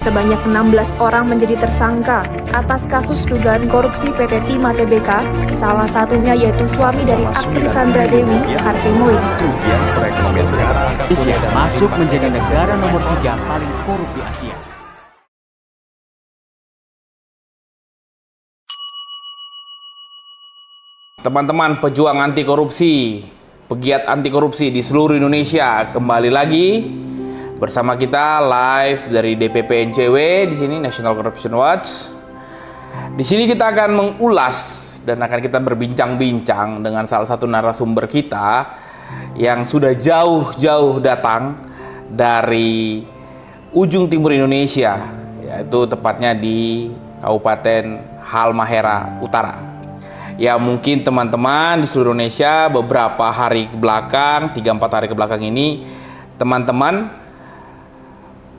Sebanyak 16 orang menjadi tersangka atas kasus dugaan korupsi PT Timah Tbk, salah satunya yaitu suami dari aktris Sandra Dewi, Harvey Mois. Indonesia masuk menjadi negara nomor 3 paling korup di Asia. Teman-teman pejuang anti korupsi, pegiat anti korupsi di seluruh Indonesia, kembali lagi bersama kita live dari DPP NCW di sini, National Corruption Watch. Di sini kita akan mengulas dan akan kita berbincang-bincang dengan salah satu narasumber kita yang sudah jauh-jauh datang dari ujung timur Indonesia, yaitu tepatnya di Kabupaten Halmahera Utara. Ya, mungkin teman-teman di seluruh Indonesia beberapa hari ke belakang, 3-4 hari ke belakang ini, teman-teman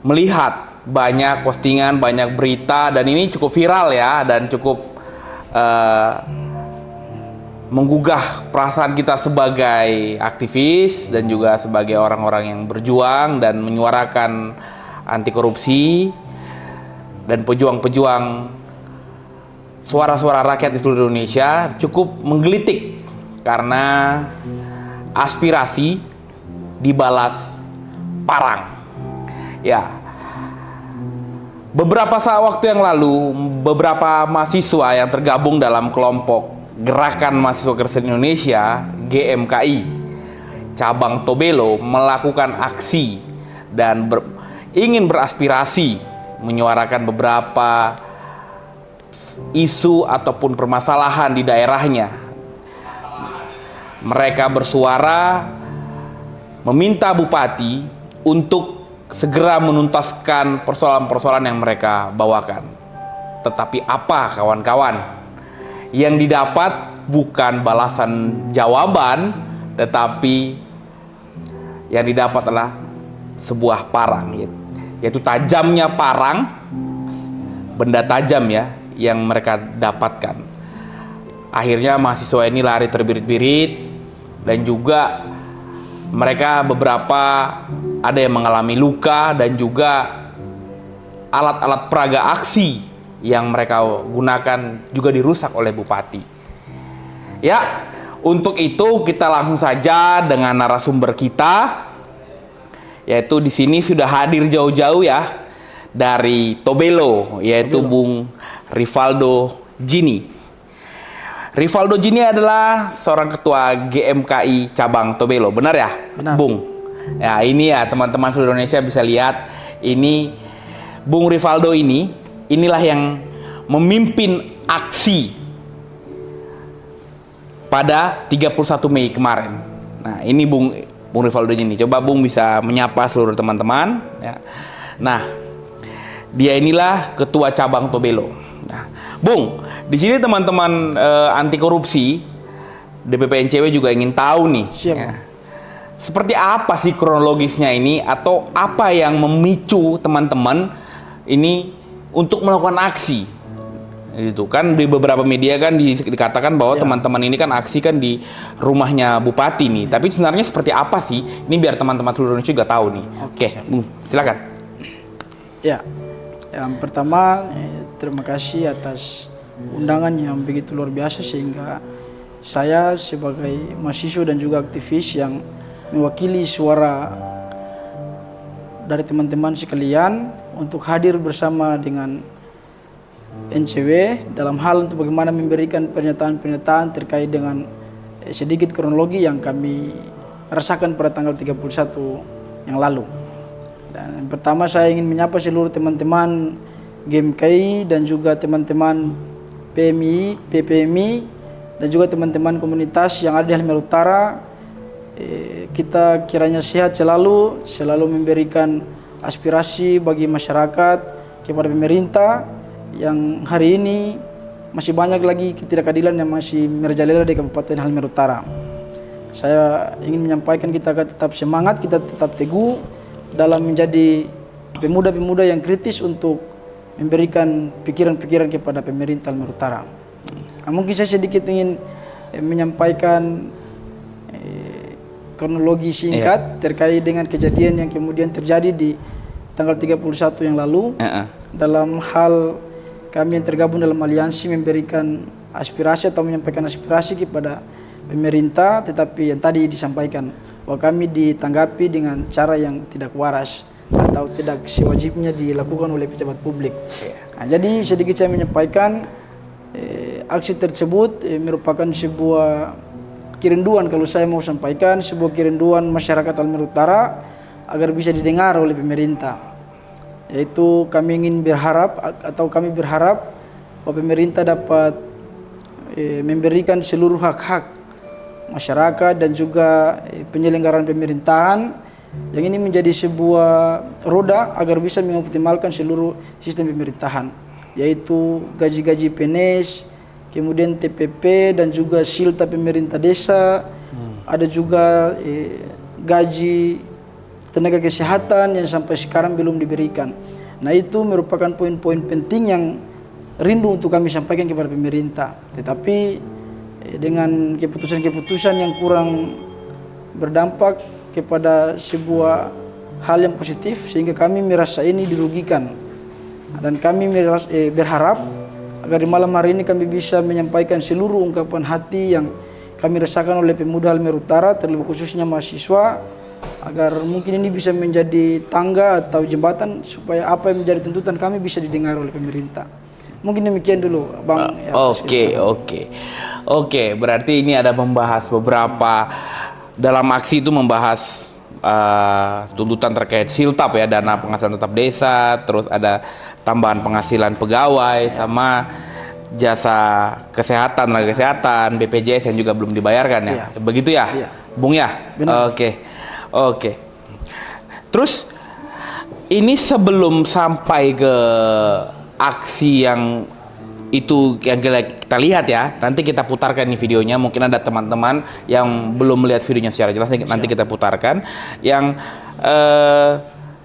melihat banyak postingan, banyak berita, dan ini cukup viral ya, dan cukup menggugah perasaan kita sebagai aktivis dan juga sebagai orang-orang yang berjuang dan menyuarakan anti korupsi dan pejuang-pejuang suara-suara rakyat di seluruh Indonesia. Cukup menggelitik karena aspirasi dibalas parang. Ya, beberapa saat waktu yang lalu, beberapa mahasiswa yang tergabung dalam kelompok Gerakan Mahasiswa Kristen Indonesia (GMKI) cabang Tobelo melakukan aksi dan ingin beraspirasi menyuarakan beberapa isu ataupun permasalahan di daerahnya. Mereka bersuara meminta bupati untuk segera menuntaskan persoalan-persoalan yang mereka bawakan. Tetapi apa kawan-kawan? Yang didapat bukan balasan jawaban, tetapi yang didapat adalah sebuah parang, yaitu tajamnya parang, benda tajam ya, yang mereka dapatkan. Akhirnya mahasiswa ini lari terbirit-birit, dan juga mereka beberapa ada yang mengalami luka, dan juga alat-alat peraga aksi yang mereka gunakan juga dirusak oleh bupati. Ya, untuk itu kita langsung saja dengan narasumber kita, yaitu di sini sudah hadir jauh-jauh ya dari Tobelo, yaitu Bung Rivaldo Jini. Rivaldo Jini adalah seorang ketua GMKI cabang Tobelo, benar ya? Benar. Bung. Ya, ini ya teman-teman seluruh Indonesia bisa lihat, ini Bung Rivaldo inilah yang memimpin aksi pada 31 Mei kemarin. Nah, ini Bung Rivaldo Jini. Coba Bung bisa menyapa seluruh teman-teman ya. Nah, dia inilah ketua cabang Tobelo. Nah, Bung, di sini teman-teman anti korupsi DPP NCW juga ingin tahu nih. Siap. Ya, seperti apa sih kronologisnya ini, atau apa yang memicu teman-teman ini untuk melakukan aksi? Itu kan di beberapa media kan dikatakan bahwa teman-teman ini kan aksi kan di rumahnya bupati nih. Tapi sebenarnya seperti apa sih? Ini biar teman-teman seluruh Indonesia juga tahu nih. Oke, Bung, silakan. Ya, yang pertama terima kasih atas undangan yang begitu luar biasa, sehingga saya sebagai mahasiswa dan juga aktivis yang mewakili suara dari teman-teman sekalian untuk hadir bersama dengan NCW dalam hal untuk bagaimana memberikan pernyataan-pernyataan terkait dengan sedikit kronologi yang kami rasakan pada tanggal 31 yang lalu. Dan yang pertama saya ingin menyapa seluruh teman-teman GMKI dan juga teman-teman PMI, PPMI, dan juga teman-teman komunitas yang ada di Halmahera Utara. Kita kiranya sehat selalu memberikan aspirasi bagi masyarakat kepada pemerintah yang hari ini masih banyak lagi ketidakadilan yang masih merajalela di Kabupaten Halmahera Utara. Saya ingin menyampaikan kita akan tetap semangat, kita tetap teguh dalam menjadi pemuda-pemuda yang kritis untuk memberikan pikiran-pikiran kepada pemerintah Halmahera Utara. Mungkin saya sedikit ingin menyampaikan kronologi singkat terkait dengan kejadian yang kemudian terjadi di tanggal 31 yang lalu dalam hal kami yang tergabung dalam aliansi memberikan aspirasi atau menyampaikan aspirasi kepada pemerintah, tetapi yang tadi disampaikan bahwa kami ditanggapi dengan cara yang tidak waras atau tidak sewajibnya dilakukan oleh pejabat publik. Nah, jadi sedikit saya menyampaikan aksi tersebut merupakan sebuah kerinduan, kalau saya mau sampaikan sebuah kerinduan masyarakat Halmahera Utara agar bisa didengar oleh pemerintah. Yaitu kami berharap bahwa pemerintah dapat memberikan seluruh hak-hak masyarakat dan juga penyelenggaraan pemerintahan yang ini menjadi sebuah roda agar bisa mengoptimalkan seluruh sistem pemerintahan, yaitu gaji-gaji PNS, kemudian TPP dan juga silta pemerintah desa, ada juga gaji tenaga kesehatan yang sampai sekarang belum diberikan. Nah, itu merupakan poin-poin penting yang rindu untuk kami sampaikan kepada pemerintah. Tetapi dengan keputusan-keputusan yang kurang berdampak kepada sebuah hal yang positif, sehingga kami merasa ini dirugikan. Dan kami berharap agar di malam hari ini kami bisa menyampaikan seluruh ungkapan hati yang kami rasakan oleh pemuda Halmahera Utara, terlebih khususnya mahasiswa, agar mungkin ini bisa menjadi tangga atau jembatan supaya apa yang menjadi tuntutan kami bisa didengar oleh pemerintah. Mungkin demikian dulu, Bang. Oke, berarti ini ada membahas beberapa dalam aksi itu membahas tuntutan terkait siltap ya, dana penghasilan tetap desa, terus ada tambahan penghasilan pegawai sama jasa kesehatan, tenaga kesehatan, BPJS yang juga belum dibayarkan ya. Begitu ya, Bung ya? Benar. Oke. Terus ini sebelum sampai ke aksi yang itu yang kita lihat ya, nanti kita putarkan nih videonya. Mungkin ada teman-teman yang belum melihat videonya secara jelas, nanti kita putarkan. Yang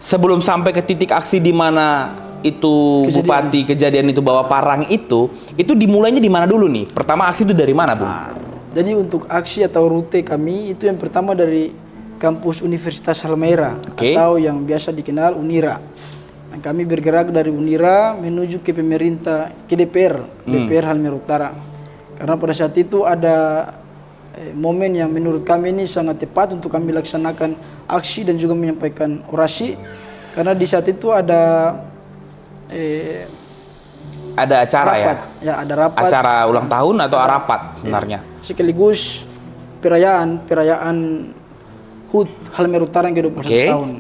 sebelum sampai ke titik aksi di mana itu bupati kejadian itu bawa parang itu dimulainya di mana dulu nih? Pertama aksi itu dari mana, Bung? Jadi untuk aksi atau rute kami itu yang pertama dari kampus Universitas Halmahera atau yang biasa dikenal Unira. Dan kami bergerak dari Unira menuju ke pemerintah, ke DPR Halmahera Utara. Karena pada saat itu ada momen yang menurut kami ini sangat tepat untuk kami laksanakan aksi dan juga menyampaikan orasi. Karena di saat itu ada acara rapat, ya ada rapat. Acara ulang tahun atau rapat sebenarnya? Sekaligus perayaan HUT Halmahera Utara yang ke-21 tahun.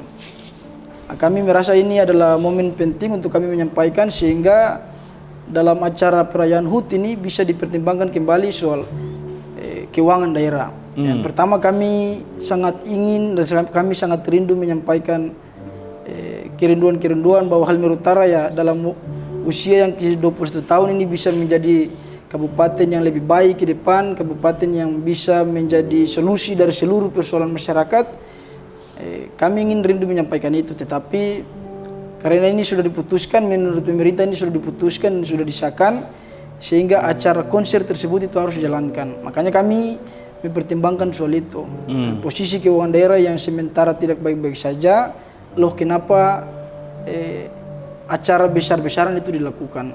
Nah, kami merasa ini adalah momen penting untuk kami menyampaikan, sehingga dalam acara perayaan HUT ini bisa dipertimbangkan kembali soal keuangan daerah. Yang pertama, kami sangat ingin dan kami sangat rindu menyampaikan kerinduan bahwa Halmahera Utara ya dalam usia yang ke-21 tahun ini bisa menjadi kabupaten yang lebih baik ke depan, kabupaten yang bisa menjadi solusi dari seluruh persoalan masyarakat. Kami ingin rindu menyampaikan itu, tetapi karena ini sudah diputuskan, menurut pemerintah ini sudah diputuskan, sudah disahkan, sehingga acara konser tersebut itu harus dijalankan. Makanya kami mempertimbangkan soal itu. Posisi keuangan daerah yang sementara tidak baik-baik saja, loh kenapa acara besar-besaran itu dilakukan?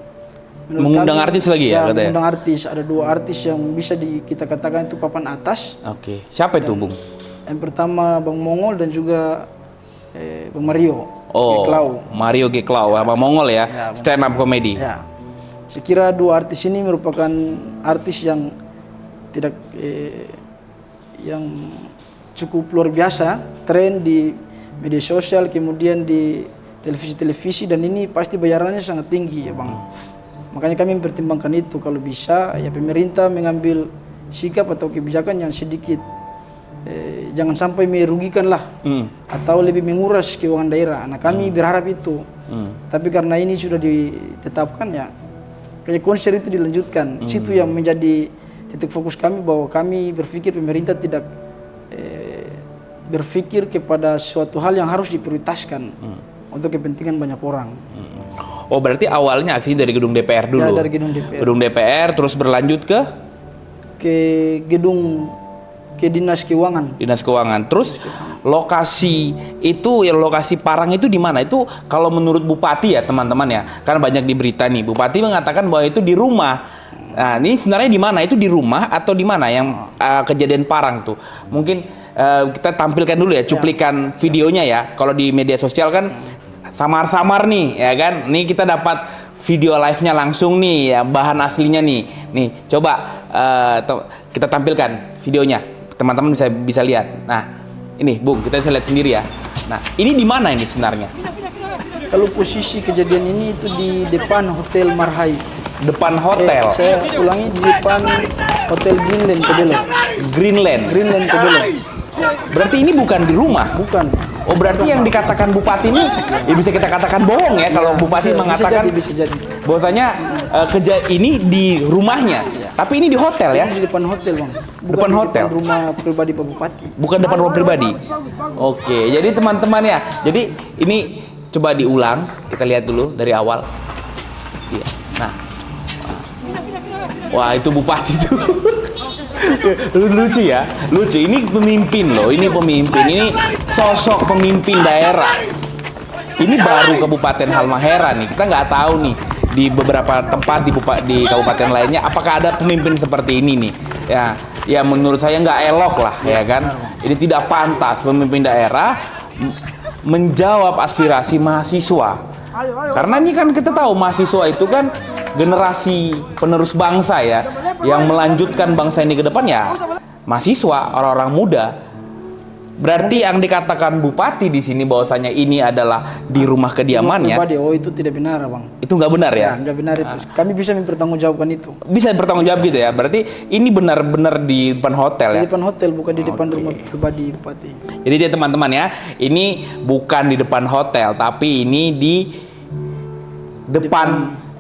Mengundang artis lagi ya, katanya? Mengundang artis, ada 2 artis yang bisa kita katakan itu papan atas. Oke, siapa itu, Bung? Yang pertama Bang Mongol dan juga Bang Mario Geklau. Mario Geklau sama Mongol ya, stand up comedy. Ya. Sekira 2 artis ini merupakan artis yang tidak yang cukup luar biasa, tren di media sosial, kemudian di televisi-televisi, dan ini pasti bayarannya sangat tinggi ya, Bang. Makanya kami mempertimbangkan itu, kalau bisa ya pemerintah mengambil sikap atau kebijakan yang sedikit jangan sampai merugikan lah, atau lebih menguras keuangan daerah. Nah, kami berharap itu. Tapi karena ini sudah ditetapkan ya, kayak konser itu dilanjutkan. Situ yang menjadi titik fokus kami, bahwa kami berpikir pemerintah tidak berpikir kepada suatu hal yang harus diprioritaskan untuk kepentingan banyak orang. Oh, berarti awalnya aksi dari gedung DPR dulu? Ya, dari gedung DPR. Gedung DPR terus berlanjut ke gedung ke Dinas Keuangan. Dinas Keuangan. Terus lokasi itu, ya lokasi parang itu di mana? Itu kalau menurut Bupati ya teman-teman ya, karena banyak di berita nih, Bupati mengatakan bahwa itu di rumah. Nah, ini sebenarnya di mana? Itu di rumah atau di mana yang kejadian parang tuh? Mungkin kita tampilkan dulu ya cuplikan videonya ya. Kalau di media sosial kan samar-samar nih, ya kan? Nih kita dapat video live-nya langsung nih, ya, bahan aslinya nih. Nih, coba kita tampilkan videonya. Teman-teman bisa lihat. Nah, ini Bung, kita bisa lihat sendiri ya. Nah, ini di mana ini sebenarnya? Kalau posisi kejadian ini itu di depan Hotel Marhai. Depan hotel. Saya ulangi, di depan Hotel Greenland Tobelo. Greenland Tobelo. Berarti ini bukan di rumah. Bukan. Oh, berarti yang dikatakan Bupati ini ya bisa kita katakan bohong ya kalau Bupati mengatakan bisa jadi. bahwasanya ini di rumahnya. Tapi ini di hotel ya? Ini di depan hotel, Bang. Bukan Depan di hotel? Depan rumah pribadi Pak Bupati. Bukan depan rumah pribadi. Oke, jadi teman-teman ya. Jadi ini coba diulang, kita lihat dulu dari awal. Iya. Nah. Wah, itu Bupati tuh. Lucu ya, lucu. Ini pemimpin loh, ini pemimpin, ini sosok pemimpin daerah. Ini baru Kabupaten Halmahera nih, kita nggak tahu nih di beberapa tempat di kabupaten lainnya apakah ada pemimpin seperti ini nih. Ya menurut saya nggak elok lah, ya kan. Ini tidak pantas pemimpin daerah menjawab aspirasi mahasiswa. Karena ini kan kita tahu mahasiswa itu kan generasi penerus bangsa ya, yang melanjutkan bangsa ini ke depan ya mahasiswa, orang-orang muda. Berarti yang dikatakan Bupati di sini bahwasanya ini adalah di rumah kediamannya. Oh, itu tidak benar, Bang. Itu nggak benar ya? Nggak benar itu. Kami bisa mempertanggungjawabkan itu. Bisa bertanggung jawab gitu ya? Berarti ini benar-benar di depan hotel ya? Di depan hotel, bukan di depan rumah pribadi Bupati. Jadi dia teman-teman ya, ini bukan di depan hotel, tapi ini di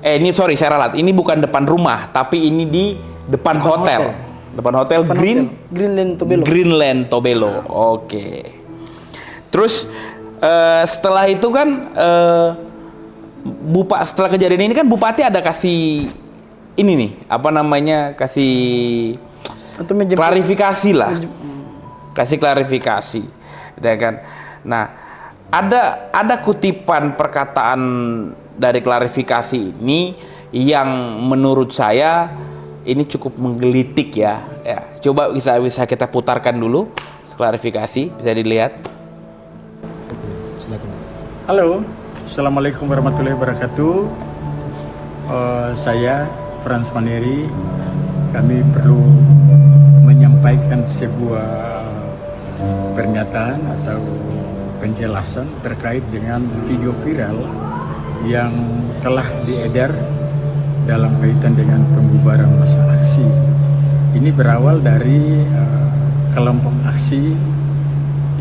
ini sorry saya ralat, ini bukan depan rumah, tapi ini di depan hotel. Depan hotel Greenland Tobelo. Oke. Terus setelah itu kan setelah kejadian ini kan Bupati ada kasih ini nih, apa namanya, kasih klarifikasi lah. Kasih klarifikasi. Ya kan? Nah, ada kutipan perkataan dari klarifikasi ini yang menurut saya ini cukup menggelitik ya. Coba bisa kita putarkan dulu klarifikasi, bisa dilihat. Silakan. Halo, assalamualaikum warahmatullahi wabarakatuh. Saya Frans Maneri. Kami perlu menyampaikan sebuah pernyataan atau penjelasan terkait dengan video viral yang telah diedar dalam kaitan dengan pembubaran massa aksi. Ini berawal dari kelompok aksi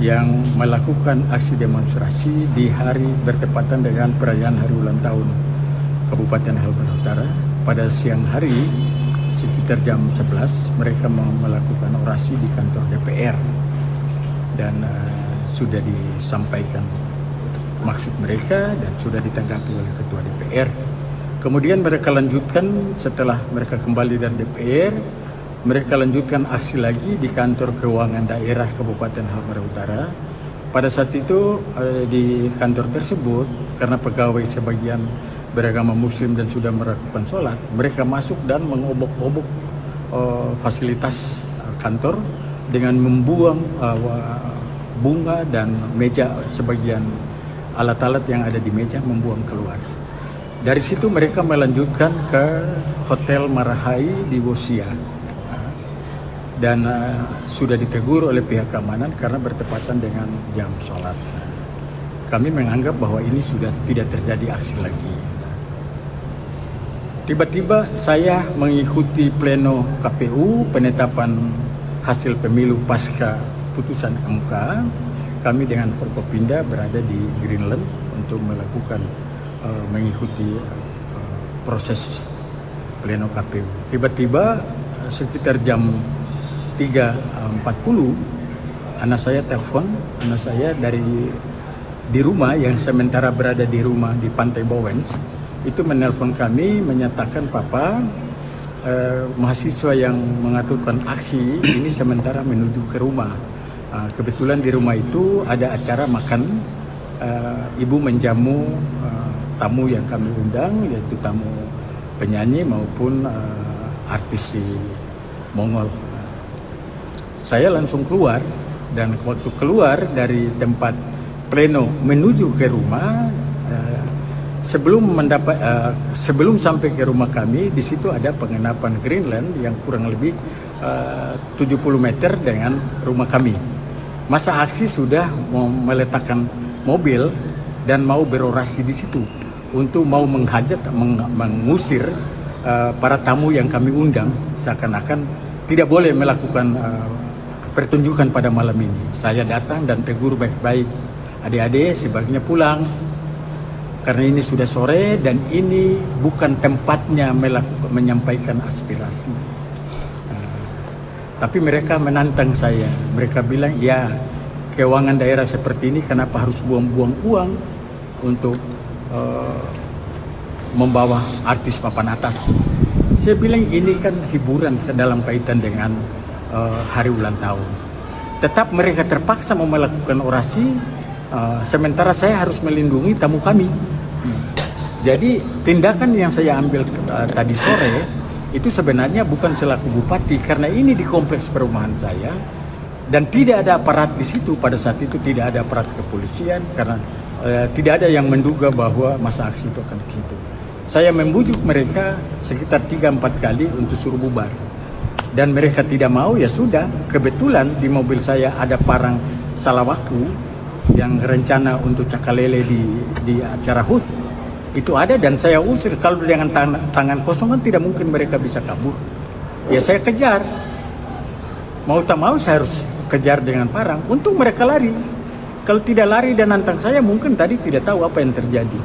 yang melakukan aksi demonstrasi di hari bertepatan dengan perayaan hari ulang tahun Kabupaten Halmahera Utara. Pada siang hari sekitar jam 11 mereka melakukan orasi di kantor DPR dan sudah disampaikan maksud mereka dan sudah ditanggapi oleh Ketua DPR. Kemudian mereka lanjutkan, setelah mereka kembali dari DPR, mereka lanjutkan aksi lagi di kantor keuangan daerah Kabupaten Halmahera Utara. Pada saat itu di kantor tersebut, karena pegawai sebagian beragama Muslim dan sudah melakukan sholat, mereka masuk dan mengobok-obok fasilitas kantor dengan membuang bunga dan meja, sebagian alat-alat yang ada di meja membuang keluar. Dari situ mereka melanjutkan ke Hotel Marhai di Wosia dan sudah ditegur oleh pihak keamanan karena bertepatan dengan jam sholat. Kami menganggap bahwa ini sudah tidak terjadi aksi lagi. Tiba-tiba saya mengikuti pleno KPU penetapan hasil pemilu pasca putusan MK. Kami dengan Forkopimda berada di Greenland untuk melakukan mengikuti proses pleno KPU. Tiba-tiba sekitar jam 3.40 anak saya telepon, anak saya di rumah yang sementara berada di rumah di Pantai Bowens itu menelpon kami menyatakan, "Papa, mahasiswa yang mengaturkan aksi ini sementara menuju ke rumah. Kebetulan di rumah itu ada acara makan. Ibu menjamu tamu yang kami undang, yaitu tamu penyanyi maupun artis si Mongol. Saya langsung keluar, dan waktu keluar dari tempat pleno menuju ke rumah, sebelum sampai ke rumah kami, di situ ada penginapan Greenland yang kurang lebih 70 meter dengan rumah kami. Masa aksi sudah mau meletakkan mobil dan mau berorasi di situ untuk mau mengusir para tamu yang kami undang, seakan-akan tidak boleh melakukan pertunjukan pada malam ini. Saya datang dan tegur baik-baik, adik-adik sebaiknya pulang karena ini sudah sore dan ini bukan tempatnya menyampaikan aspirasi. Tapi mereka menantang saya. Mereka bilang, ya keuangan daerah seperti ini kenapa harus buang-buang uang untuk membawa artis papan atas. Saya bilang ini kan hiburan dalam kaitan dengan hari ulang tahun. Tetap mereka terpaksa mau melakukan orasi, sementara saya harus melindungi tamu kami. Jadi tindakan yang saya ambil tadi sore itu sebenarnya bukan selaku bupati, karena ini di kompleks perumahan saya dan tidak ada aparat di situ. Pada saat itu tidak ada aparat kepolisian karena tidak ada yang menduga bahwa masa aksi itu akan ke situ. Saya membujuk mereka sekitar 3-4 kali untuk suruh bubar. Dan mereka tidak mau, ya sudah. Kebetulan di mobil saya ada parang salawaku yang rencana untuk cakalele di acara HUT. Itu ada dan saya usir. Kalau dengan tangan kosong kan tidak mungkin mereka bisa kabur. Ya saya kejar. Mau tak mau saya harus kejar dengan parang. Untung mereka lari. Kalau tidak lari dan nantang saya, mungkin tadi tidak tahu apa yang terjadi.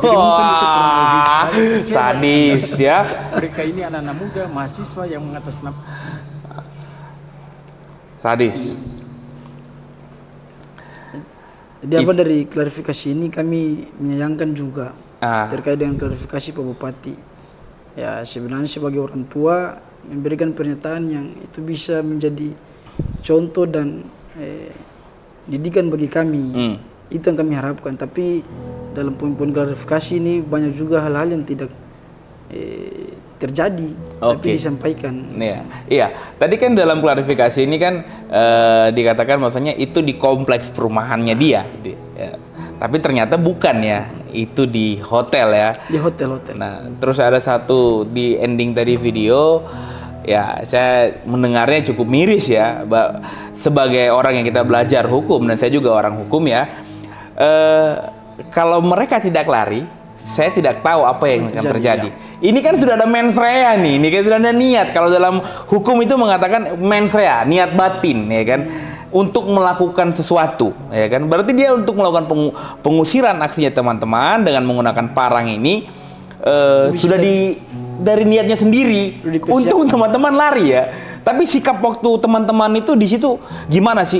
Wah, sadis ya. Mereka ini anak-anak muda, mahasiswa yang mengatasnamakan. Sadis. Jadi apa dari klarifikasi ini kami menyayangkan juga terkait dengan klarifikasi Pak Bupati. Ya sebenarnya sebagai orang tua memberikan pernyataan yang itu bisa menjadi contoh dan didikan bagi kami. Itu yang kami harapkan. Tapi dalam poin-poin klarifikasi ini banyak juga hal-hal yang tidak terjadi, tapi disampaikan. Iya. Tadi kan dalam klarifikasi ini kan dikatakan maksudnya itu di kompleks perumahannya dia. Tapi ternyata bukan ya, itu di hotel ya. Di hotel. Nah, terus ada satu di ending tadi video, ya saya mendengarnya cukup miris ya. Sebagai orang yang kita belajar hukum dan saya juga orang hukum ya. Kalau mereka tidak lari, saya tidak tahu apa yang akan terjadi. Ini kan sudah ada mens rea nih, ini kan sudah ada niat. Kalau dalam hukum itu mengatakan mens rea, niat batin, ya kan, untuk melakukan sesuatu, ya kan. Berarti dia untuk melakukan pengusiran aksinya teman-teman dengan menggunakan parang ini sudah dari niatnya sendiri. Untung teman-teman lari ya. Tapi sikap waktu teman-teman itu di situ gimana sih?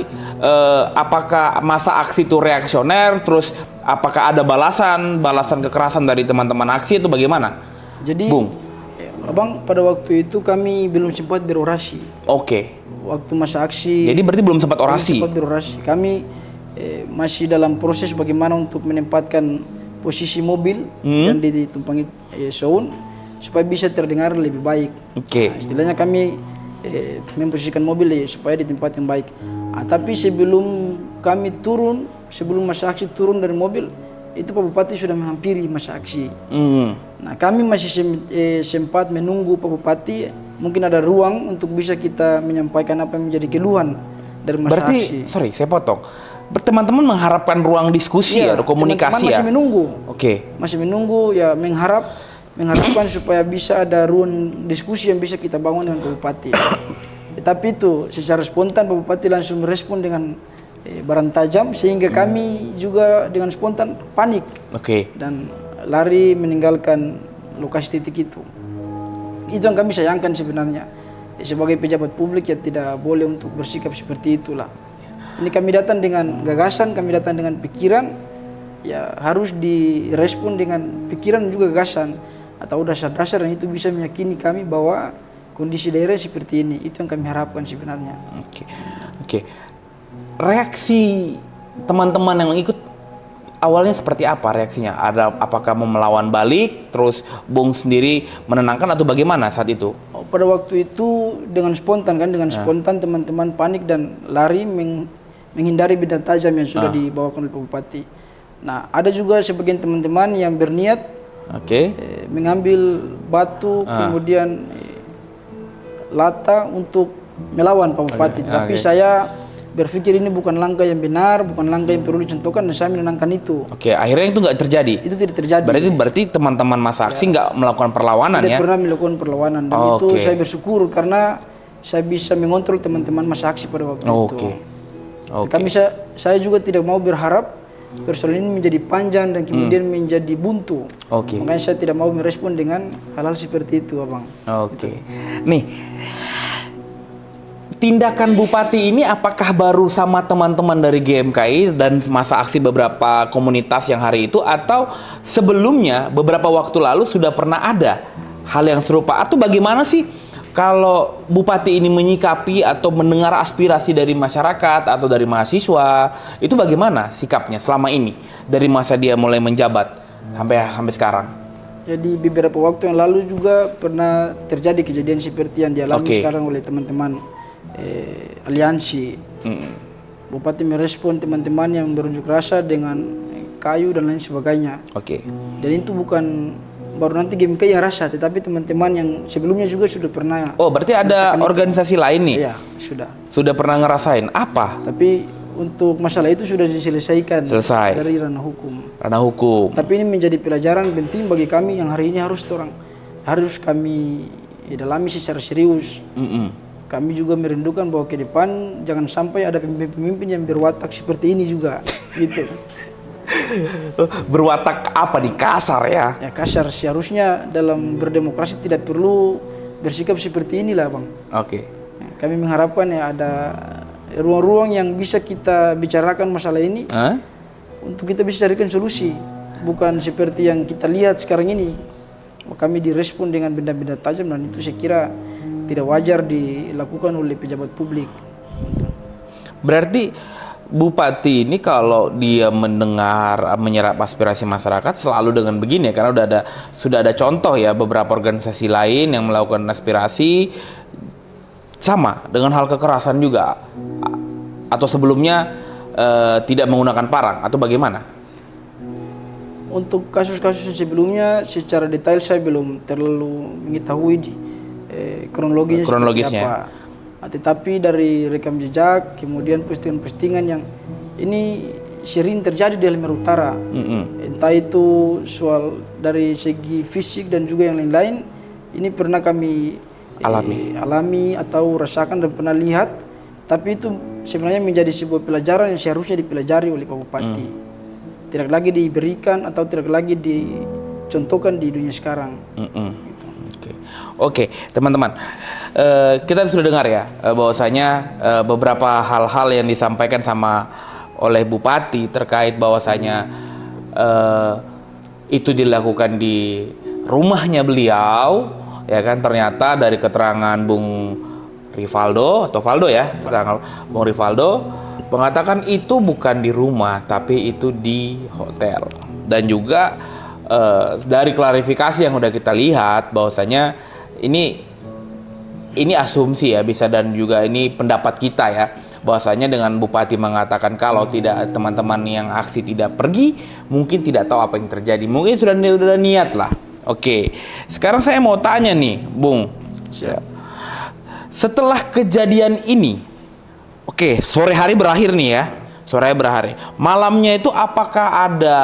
Apakah masa aksi itu reaksioner? Terus apakah ada balasan kekerasan dari teman-teman aksi itu bagaimana? Jadi, Bung, Abang, pada waktu itu kami belum sempat berorasi. Oke. Waktu masa aksi. Jadi berarti belum sempat orasi. Belum sempat berorasi. Kami masih dalam proses bagaimana untuk menempatkan posisi mobil dan ditumpangi sound supaya bisa terdengar lebih baik. Nah, istilahnya kami memposisikan mobil supaya di tempat yang baik. Tapi sebelum kami turun, sebelum masa aksi turun dari mobil, itu Pak Bupati sudah menghampiri masa aksi. Nah, kami masih sempat menunggu Pak Bupati. Mungkin ada ruang untuk bisa kita menyampaikan apa yang menjadi keluhan dari masa aksi. Berarti, sorry, saya potong. Teman-teman mengharapkan ruang diskusi ya, komunikasi teman-teman masih menunggu. Masih menunggu ya, mengharapkan supaya bisa ada ruang diskusi yang bisa kita bangun dengan Pak Bupati. Tapi itu secara spontan Pak Bupati langsung merespon dengan barang tajam sehingga kami juga dengan spontan panik dan lari meninggalkan lokasi titik itu. Itu yang kami sayangkan sebenarnya. Sebagai pejabat publik ya tidak boleh untuk bersikap seperti itulah. Ini kami datang dengan gagasan, kami datang dengan pikiran, ya harus direspon dengan pikiran dan juga gagasan. atau dasar-dasar yang itu bisa meyakini kami bahwa kondisi daerah seperti ini. Itu yang kami harapkan sebenarnya. Oke. Reaksi teman-teman yang ikut awalnya seperti apa reaksinya? Apakah mau melawan balik, terus Bung sendiri menenangkan atau bagaimana saat itu? Pada waktu itu dengan spontan spontan teman-teman panik dan lari menghindari benda tajam yang sudah dibawakan oleh Pak Bupati. Nah, ada juga sebagian teman-teman yang berniat mengambil batu kemudian lata untuk melawan Pak Bupati. Tapi saya berpikir ini bukan langkah yang benar, bukan langkah yang perlu dicontohkan, dan saya menenangkan itu. Akhirnya itu nggak terjadi? Itu tidak terjadi. Berarti teman-teman masa aksi nggak melakukan perlawanan ya? Tidak pernah melakukan perlawanan, dan itu saya bersyukur karena saya bisa mengontrol teman-teman masa aksi pada waktu itu. Saya juga tidak mau berharap persoalan ini menjadi panjang dan kemudian menjadi buntu. Makanya saya tidak mau merespon dengan hal-hal seperti itu, Abang. Nih, tindakan Bupati ini apakah baru sama teman-teman dari GMKI dan masa aksi beberapa komunitas yang hari itu, atau sebelumnya beberapa waktu lalu sudah pernah ada hal yang serupa? Atau bagaimana sih kalau Bupati ini menyikapi atau mendengar aspirasi dari masyarakat atau dari mahasiswa, itu bagaimana sikapnya selama ini dari masa dia mulai menjabat sampai sekarang? Jadi beberapa waktu yang lalu juga pernah terjadi kejadian seperti yang dialami sekarang oleh teman-teman aliansi. Bupati merespon teman-teman yang berunjuk rasa dengan kayu dan lain sebagainya. Dan itu bukan baru nanti GMKI yang rasa, tetapi teman-teman yang sebelumnya juga sudah pernah. Berarti ada organisasi lain nih? Iya, sudah. Sudah pernah ngerasain apa? Tapi untuk masalah itu sudah diselesaikan dari ranah hukum. Tapi ini menjadi pelajaran penting bagi kami yang hari ini harus kami dalami secara serius. Kami juga merindukan bahwa ke depan jangan sampai ada pemimpin yang berwatak seperti ini juga, gitu. Berwatak apa nih? Kasar ya? Ya kasar. Seharusnya dalam berdemokrasi tidak perlu bersikap seperti inilah, Bang. Kami mengharapkan ya ada ruang-ruang yang bisa kita bicarakan masalah ini untuk kita bisa carikan solusi, bukan seperti yang kita lihat sekarang ini. Kami direspon dengan benda-benda tajam, dan itu saya kira tidak wajar dilakukan oleh pejabat publik. Berarti Bupati ini kalau dia menyerap aspirasi masyarakat selalu dengan begini ya, karena sudah ada contoh ya beberapa organisasi lain yang melakukan aspirasi sama dengan hal kekerasan juga, atau sebelumnya tidak menggunakan parang, atau bagaimana? Untuk kasus-kasus sebelumnya secara detail saya belum terlalu mengetahui kronologisnya. Tetapi dari rekam jejak, kemudian postingan-postingan yang ini sering terjadi di Halmahera Utara. Entah itu soal dari segi fisik dan juga yang lain-lain, ini pernah kami alami atau rasakan dan pernah lihat. Tapi itu sebenarnya menjadi sebuah pelajaran yang seharusnya dipelajari oleh Pak Bupati. Tidak lagi diberikan atau tidak lagi dicontohkan di dunia sekarang. Oke, teman-teman, kita sudah dengar ya bahwasanya beberapa hal-hal yang disampaikan oleh Bupati terkait bahwasanya itu dilakukan di rumahnya beliau, ya kan? Ternyata dari keterangan Bung Rivaldo atau Valdo ya, Bung Rivaldo mengatakan itu bukan di rumah tapi itu di hotel. Dan juga dari klarifikasi yang udah kita lihat bahwasanya ini asumsi ya bisa, dan juga ini pendapat kita ya, bahwasanya dengan Bupati mengatakan kalau tidak teman-teman yang aksi tidak pergi, mungkin tidak tahu apa yang terjadi, mungkin sudah niat lah. Sekarang saya mau tanya nih, Bung. Setelah kejadian ini, sore hari berakhir nih ya, malamnya itu apakah ada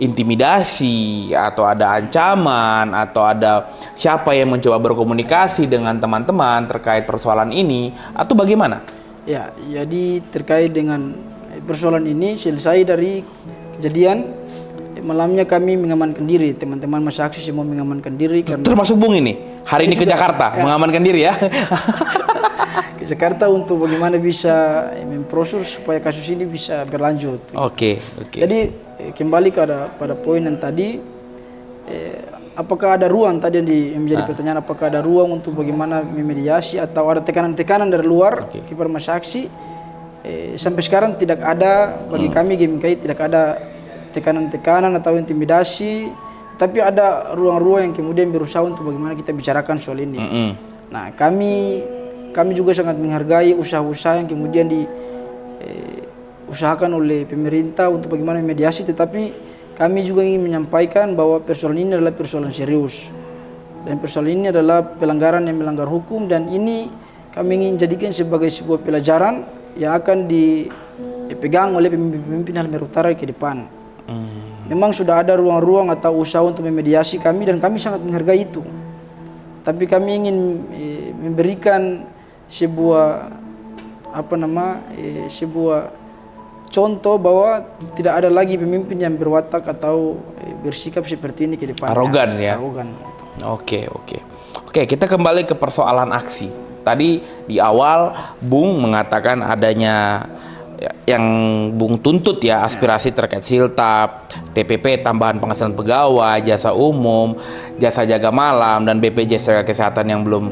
intimidasi atau ada ancaman atau ada siapa yang mencoba berkomunikasi dengan teman-teman terkait persoalan ini, atau bagaimana? Ya, jadi terkait dengan persoalan ini selesai dari kejadian malamnya kami mengamankan diri, teman-teman masa aksi semua mengamankan diri. Termasuk Bung ini hari ini ke Jakarta mengamankan diri ya? Ke Jakarta untuk bagaimana bisa memproses supaya kasus ini bisa berlanjut. Oke. Jadi kembali pada poin yang tadi, apakah ada ruang tadi yang menjadi pertanyaan, apakah ada ruang untuk bagaimana memediasi atau ada tekanan-tekanan dari luar kepada saksi? Sampai sekarang tidak ada bagi kami GMKI, tidak ada tekanan-tekanan atau intimidasi, tapi ada ruang-ruang yang kemudian berusaha untuk bagaimana kita bicarakan soal ini. Nah, kami juga sangat menghargai usaha-usaha yang kemudian diusahakan oleh pemerintah untuk bagaimana memediasi, tetapi kami juga ingin menyampaikan bahwa persoalan ini adalah persoalan serius dan persoalan ini adalah pelanggaran yang melanggar hukum, dan ini kami ingin jadikan sebagai sebuah pelajaran yang akan dipegang oleh pemimpin Halmahera Utara ke depan. Memang sudah ada ruang-ruang atau usaha untuk memediasi kami dan kami sangat menghargai itu. Tapi kami ingin memberikan sebuah sebuah contoh bahwa tidak ada lagi pemimpin yang berwatak atau bersikap seperti ini ke depan. Arogan ya. Arogan. Oke, kita kembali ke persoalan aksi. Tadi di awal Bung mengatakan adanya yang Bung tuntut ya, aspirasi terkait Siltap, TPP tambahan penghasilan pegawai, jasa umum, jasa jaga malam, dan BPJS tenaga kesehatan yang belum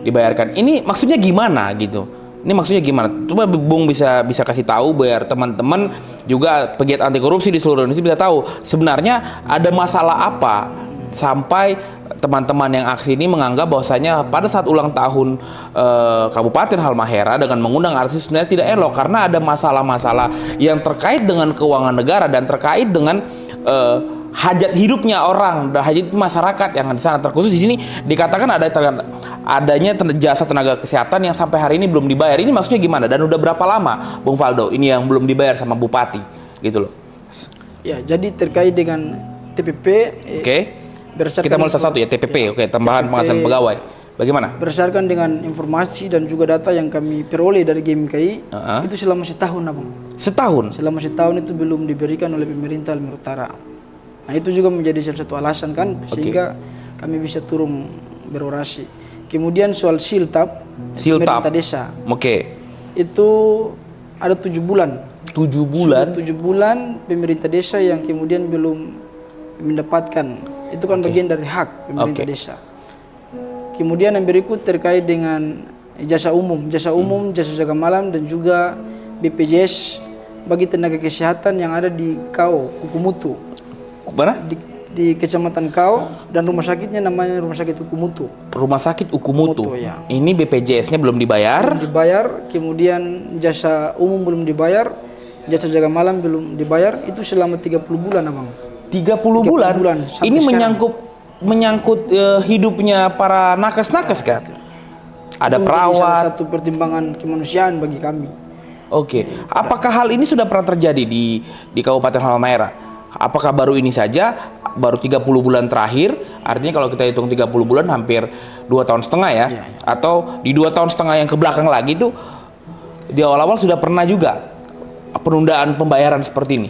dibayarkan. Ini maksudnya gimana gitu? Ini maksudnya gimana? Coba Bung bisa kasih tahu biar teman-teman juga pegiat anti korupsi di seluruh Indonesia bisa tahu sebenarnya ada masalah apa sampai teman-teman yang aksi ini menganggap bahwasanya pada saat ulang tahun Kabupaten Halmahera dengan mengundang artis sebenarnya tidak elok karena ada masalah-masalah yang terkait dengan keuangan negara dan terkait dengan hajat hidupnya orang dan hajat masyarakat yang sangat terkhusus. Di sini dikatakan adanya jasa tenaga kesehatan yang sampai hari ini belum dibayar. Ini maksudnya gimana dan udah berapa lama Bung Faldo ini yang belum dibayar sama Bupati gitu loh? Ya, jadi terkait dengan TPP. Kita mulai satu ya, TPP. Tambahan penghasilan pegawai. Bagaimana? Berdasarkan dengan informasi dan juga data yang kami peroleh dari GMKI, itu selama setahun, Abang. Setahun? Selama setahun itu belum diberikan oleh pemerintah Halmahera Utara. Nah, itu juga menjadi salah satu alasan kan sehingga kami bisa turun berorasi. Kemudian soal Siltap. Pemerintah desa. Itu ada 7 bulan. 7 bulan? 7 bulan pemerintah desa yang kemudian belum mendapatkan. Itu kan bagian dari hak pemerintah desa. Kemudian yang berikut terkait dengan jasa umum, jasa jaga malam, dan juga BPJS bagi tenaga kesehatan yang ada di Kau, Kukumutu. Mana? Di Kecamatan Kau, dan rumah sakitnya namanya Rumah Sakit Ukumutu. Rumah Sakit Ukumutu. Ya. Ini BPJS-nya belum dibayar? Belum dibayar. Kemudian jasa umum belum dibayar, jasa jaga malam belum dibayar. Itu selama 30 bulan, Abang. 30 bulan. Ini menyangkut hidupnya para nakes-nakes kan? Ada perawat. Salah satu pertimbangan kemanusiaan bagi kami. Apakah hal ini sudah pernah terjadi di Kabupaten Halmahera? Apakah baru ini saja, baru 30 bulan terakhir? Artinya kalau kita hitung 30 bulan hampir 2 tahun setengah ya? Atau di 2 tahun setengah yang ke belakang lagi itu di awal-awal sudah pernah juga penundaan pembayaran seperti ini?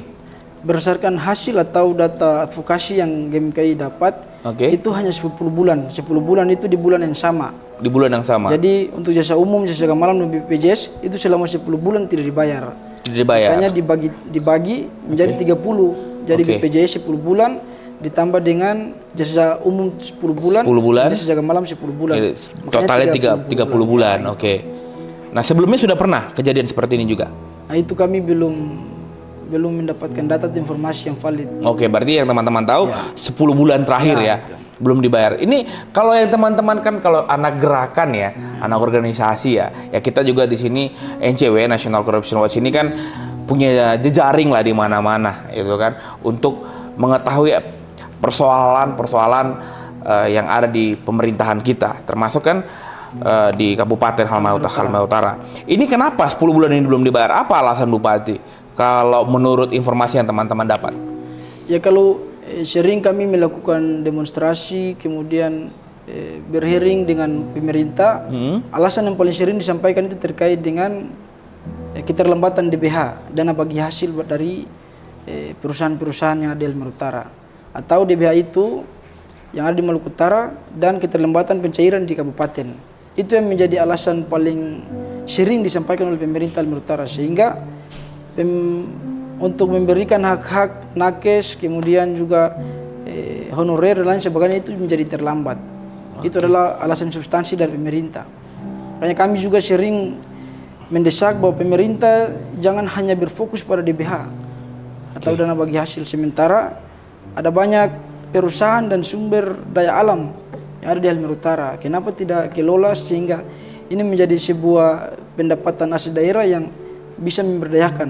Berdasarkan hasil atau data advokasi yang GMKI dapat, itu hanya 10 bulan. 10 bulan itu di bulan yang sama. Di bulan yang sama? Jadi untuk jasa umum, jasa jaga malam, dan BPJS itu selama 10 bulan tidak dibayar. Makanya dibagi menjadi 30. Jadi BPJS 10 bulan ditambah dengan jasa umum 10 bulan, jasa jaga malam 10 bulan. Totalnya 30 bulan. Nah, sebelumnya sudah pernah kejadian seperti ini juga? Nah, itu kami belum mendapatkan data atau informasi yang valid. Berarti yang teman-teman tahu 10 bulan terakhir ya belum dibayar. Ini kalau yang teman-teman kan kalau anak gerakan ya, anak organisasi ya kita juga di sini NCW National Corruption Watch ini kan punya jejaring lah di mana-mana itu kan untuk mengetahui persoalan-persoalan yang ada di pemerintahan kita, termasuk kan di Kabupaten Halmahera Utara. Ini kenapa 10 bulan ini belum dibayar? Apa alasan Bupati? Kalau menurut informasi yang teman-teman dapat? Ya, kalau sering kami melakukan demonstrasi, kemudian berhearing dengan pemerintah, alasan yang paling sering disampaikan itu terkait dengan keterlambatan DBH, dana bagi hasil dari perusahaan-perusahaan yang ada di Halmahera Utara, atau DBH itu yang ada di Maluku Utara, dan keterlambatan pencairan di kabupaten. Itu yang menjadi alasan paling sering disampaikan oleh pemerintah Halmahera Utara, sehingga untuk memberikan hak-hak nakes, kemudian juga honorer dan lain sebagainya itu menjadi terlambat. Itu adalah alasan substansi dari pemerintah. Makanya kami juga sering mendesak bahwa pemerintah jangan hanya berfokus pada DBH atau dana bagi hasil, sementara ada banyak perusahaan dan sumber daya alam yang ada di Halmahera Utara. Kenapa tidak kelola sehingga ini menjadi sebuah pendapatan asli daerah yang bisa memberdayakan.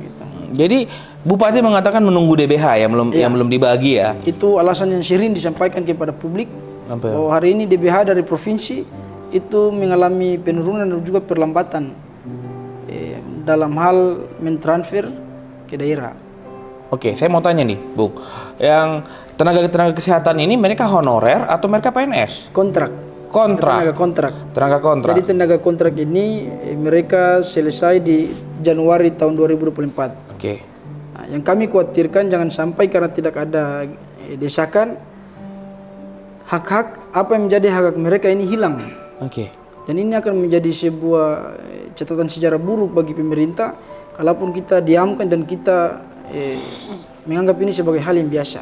Gitu. Jadi Bupati mengatakan menunggu DBH yang belum dibagi ya. Itu alasan yang sering disampaikan kepada publik Apa ya? bahwa hari ini DBH dari provinsi itu mengalami penurunan dan juga perlambatan dalam hal mentransfer ke daerah. Oke, saya mau tanya nih, Bung. Yang tenaga kesehatan ini mereka honorer atau mereka PNS? Kontrak. Kontrak. Tenaga kontrak. Jadi tenaga kontrak ini mereka selesai di Januari tahun 2024. Oke. Nah, yang kami khawatirkan jangan sampai karena tidak ada desakan, hak-hak apa yang menjadi hak mereka ini hilang. Oke. Dan ini akan menjadi sebuah catatan sejarah buruk bagi pemerintah kalaupun kita diamkan dan kita menganggap ini sebagai hal yang biasa.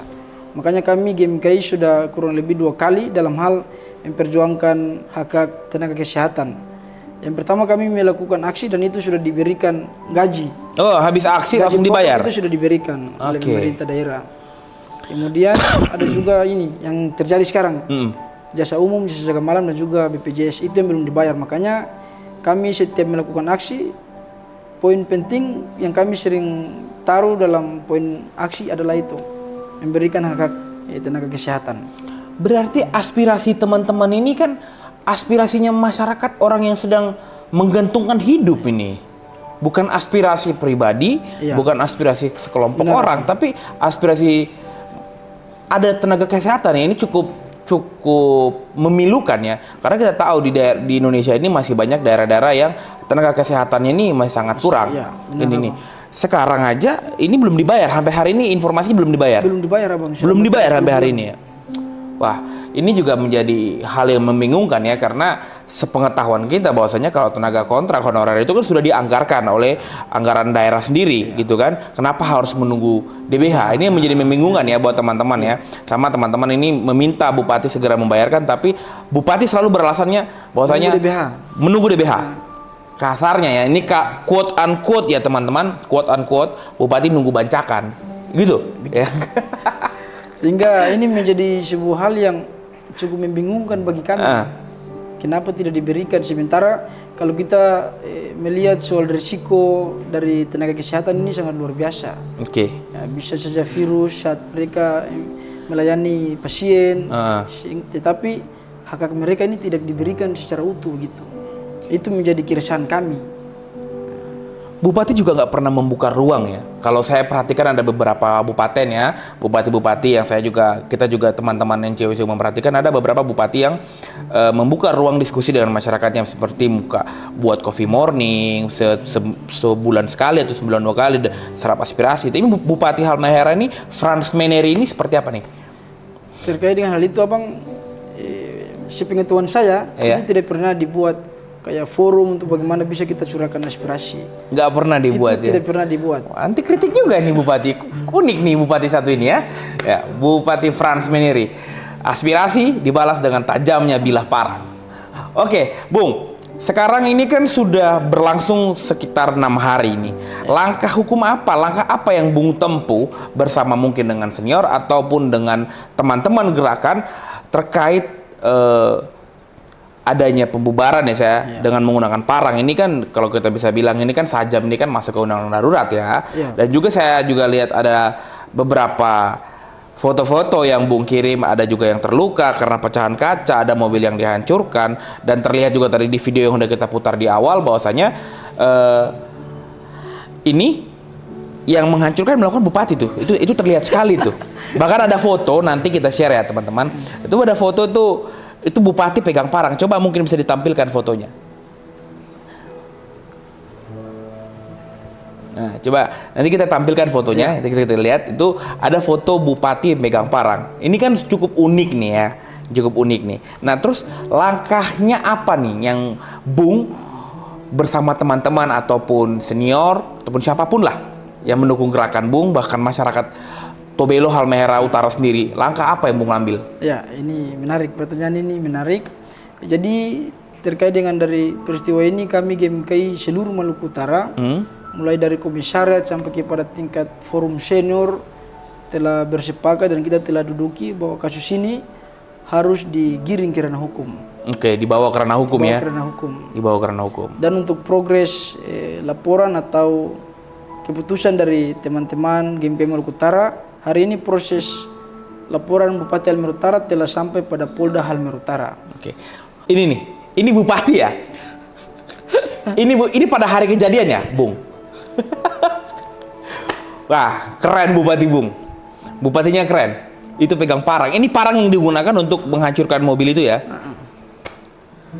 Makanya kami GMKI sudah kurang lebih 2 kali dalam hal memperjuangkan hak-hak tenaga kesehatan. Yang pertama kami melakukan aksi dan itu sudah diberikan gaji. Oh, habis aksi langsung Gaji pokok dibayar? itu sudah diberikan oleh Oke. pemerintah daerah. Kemudian ada juga ini yang terjadi sekarang. Jasa umum, jasa jaga malam dan juga BPJS itu yang belum dibayar. Makanya kami setiap melakukan aksi, poin penting yang kami sering taruh dalam poin aksi adalah itu, memberikan hak-hak tenaga kesehatan. Berarti aspirasi teman-teman ini kan aspirasinya masyarakat, orang yang sedang menggantungkan hidup ini. Bukan aspirasi pribadi, Iya. bukan aspirasi sekelompok Benar. orang, tapi aspirasi ada tenaga kesehatan ya. Ini cukup memilukan ya, karena kita tahu di Indonesia ini masih banyak daerah-daerah yang tenaga kesehatannya ini masih sangat kurang. Iya, benar, Ini nih. Sekarang aja ini belum dibayar, sampai hari ini informasinya belum dibayar. Belum dibayar Abang. Belum dibayar sampai hari ini ya. Wah, ini juga menjadi hal yang membingungkan ya, karena sepengetahuan kita bahwasanya kalau tenaga kontrak honorer itu kan sudah dianggarkan oleh anggaran daerah sendiri gitu kan. Kenapa harus menunggu DBH? Ini yang menjadi membingungkan ya buat teman-teman ya. Sama teman-teman ini meminta Bupati segera membayarkan, tapi Bupati selalu beralasannya bahwasanya menunggu DBH. Kasarnya ya, ini quote unquote ya teman-teman, quote unquote Bupati nunggu bancakan. Gitu ya. Sehingga ini menjadi sebuah hal yang cukup membingungkan bagi kami. Kenapa tidak diberikan? Sementara kalau kita melihat soal risiko dari tenaga kesehatan ini sangat luar biasa. Oke. Ya, bisa saja virus saat mereka melayani pasien, tetapi hak-hak mereka ini tidak diberikan secara utuh gitu. Itu menjadi keresahan kami. Bupati juga nggak pernah membuka ruang ya. Kalau saya perhatikan ada beberapa bupaten ya, bupati-bupati yang kita juga teman-teman yang cewek-cewek memperhatikan, ada beberapa bupati yang membuka ruang diskusi dengan masyarakatnya, seperti buat coffee morning sebulan sekali atau sebulan 2 kali, serap aspirasi. Ini Bupati Halmahera ini, Frans Meneri ini seperti apa nih? Terkait dengan hal itu Abang, sepengetahuan saya itu tidak pernah dibuat kayak forum untuk bagaimana bisa kita curahkan aspirasi. Nggak pernah dibuat itu ya? tidak pernah dibuat. Anti kritik juga nih Bupati. Unik nih Bupati satu ini ya. Ya, Bupati Frans Meneri. Aspirasi dibalas dengan tajamnya bilah parang. Oke, Bung. Sekarang ini kan sudah berlangsung sekitar 6 hari ini. Langkah hukum apa? Langkah apa yang Bung tempuh bersama mungkin dengan senior ataupun dengan teman-teman gerakan terkait adanya pembubaran ya saya dengan menggunakan parang ini kan, kalau kita bisa bilang ini kan sajam, ini kan masuk ke undang-undang darurat ya. Dan juga saya juga lihat ada beberapa foto-foto yang Bung kirim, ada juga yang terluka karena pecahan kaca, ada mobil yang dihancurkan, dan terlihat juga tadi di video yang udah kita putar di awal bahwasanya ini yang menghancurkan melakukan Bupati tuh. Itu terlihat sekali tuh. Bahkan ada foto, nanti kita share ya teman-teman. Itu ada foto tuh, itu Bupati pegang parang. Coba mungkin bisa ditampilkan fotonya. Nah, coba nanti kita tampilkan fotonya. Kita lihat itu ada foto Bupati megang parang. Ini kan cukup unik nih ya, cukup unik nih. Nah, terus langkahnya apa nih yang Bung bersama teman-teman ataupun senior ataupun siapapun lah yang mendukung gerakan Bung, bahkan masyarakat Tobelo Halmahera Utara sendiri. Langkah apa yang Bung ambil? Ya, ini menarik, pertanyaan ini menarik. Jadi terkait dengan dari peristiwa ini kami GMKI seluruh Maluku Utara, mulai dari komisariat sampai kepada tingkat forum senior telah bersepakat dan kita telah duduki bahwa kasus ini harus digiring ke ranah hukum. Oke, dibawa ke ranah hukum ya. Ke ranah hukum. Dibawa ke ranah hukum. Dan untuk progres laporan atau keputusan dari teman-teman GMKI Maluku Utara, hari ini proses laporan Bupati Halmahera Utara telah sampai pada Polda Halmahera Utara. Oke. Ini nih, ini Bupati ya? Ini pada hari kejadian ya, Bung? Wah, keren Bupati Bung. Bupatinya keren. Itu pegang parang. Ini parang yang digunakan untuk menghancurkan mobil itu ya.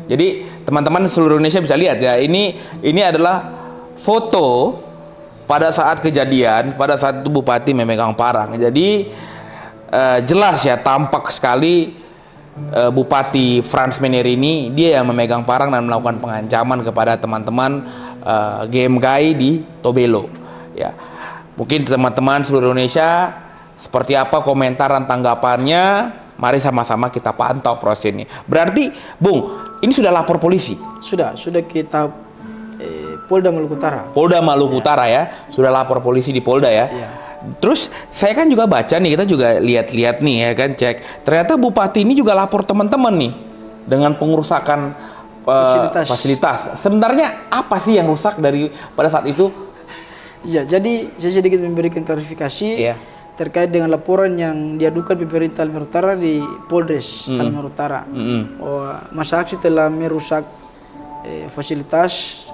Jadi teman-teman seluruh Indonesia bisa lihat ya. Ini adalah foto pada saat kejadian. Pada saat itu Bupati memegang parang. Jadi jelas ya, tampak sekali Bupati Frans Meneri ini dia yang memegang parang dan melakukan pengancaman kepada teman-teman GMKI di Tobelo. Ya, mungkin teman-teman seluruh Indonesia seperti apa komentar dan tanggapannya? Mari sama-sama kita pantau proses ini. Berarti, Bung, ini sudah lapor polisi? Sudah kita Polda Maluku Utara. Polda Maluku Utara ya, sudah lapor polisi di Polda ya. Terus saya kan juga baca nih, kita juga lihat-lihat nih ya kan, cek. Ternyata Bupati ini juga lapor teman-teman nih dengan pengerusakan fasilitas. Sebenarnya apa sih yang rusak dari pada saat itu? Ya, jadi saya sedikit memberikan klarifikasi terkait dengan laporan yang diadukan pemerintah Halmahera Utara di Polres Halmahera Utara. Masa aksi telah merusak fasilitas,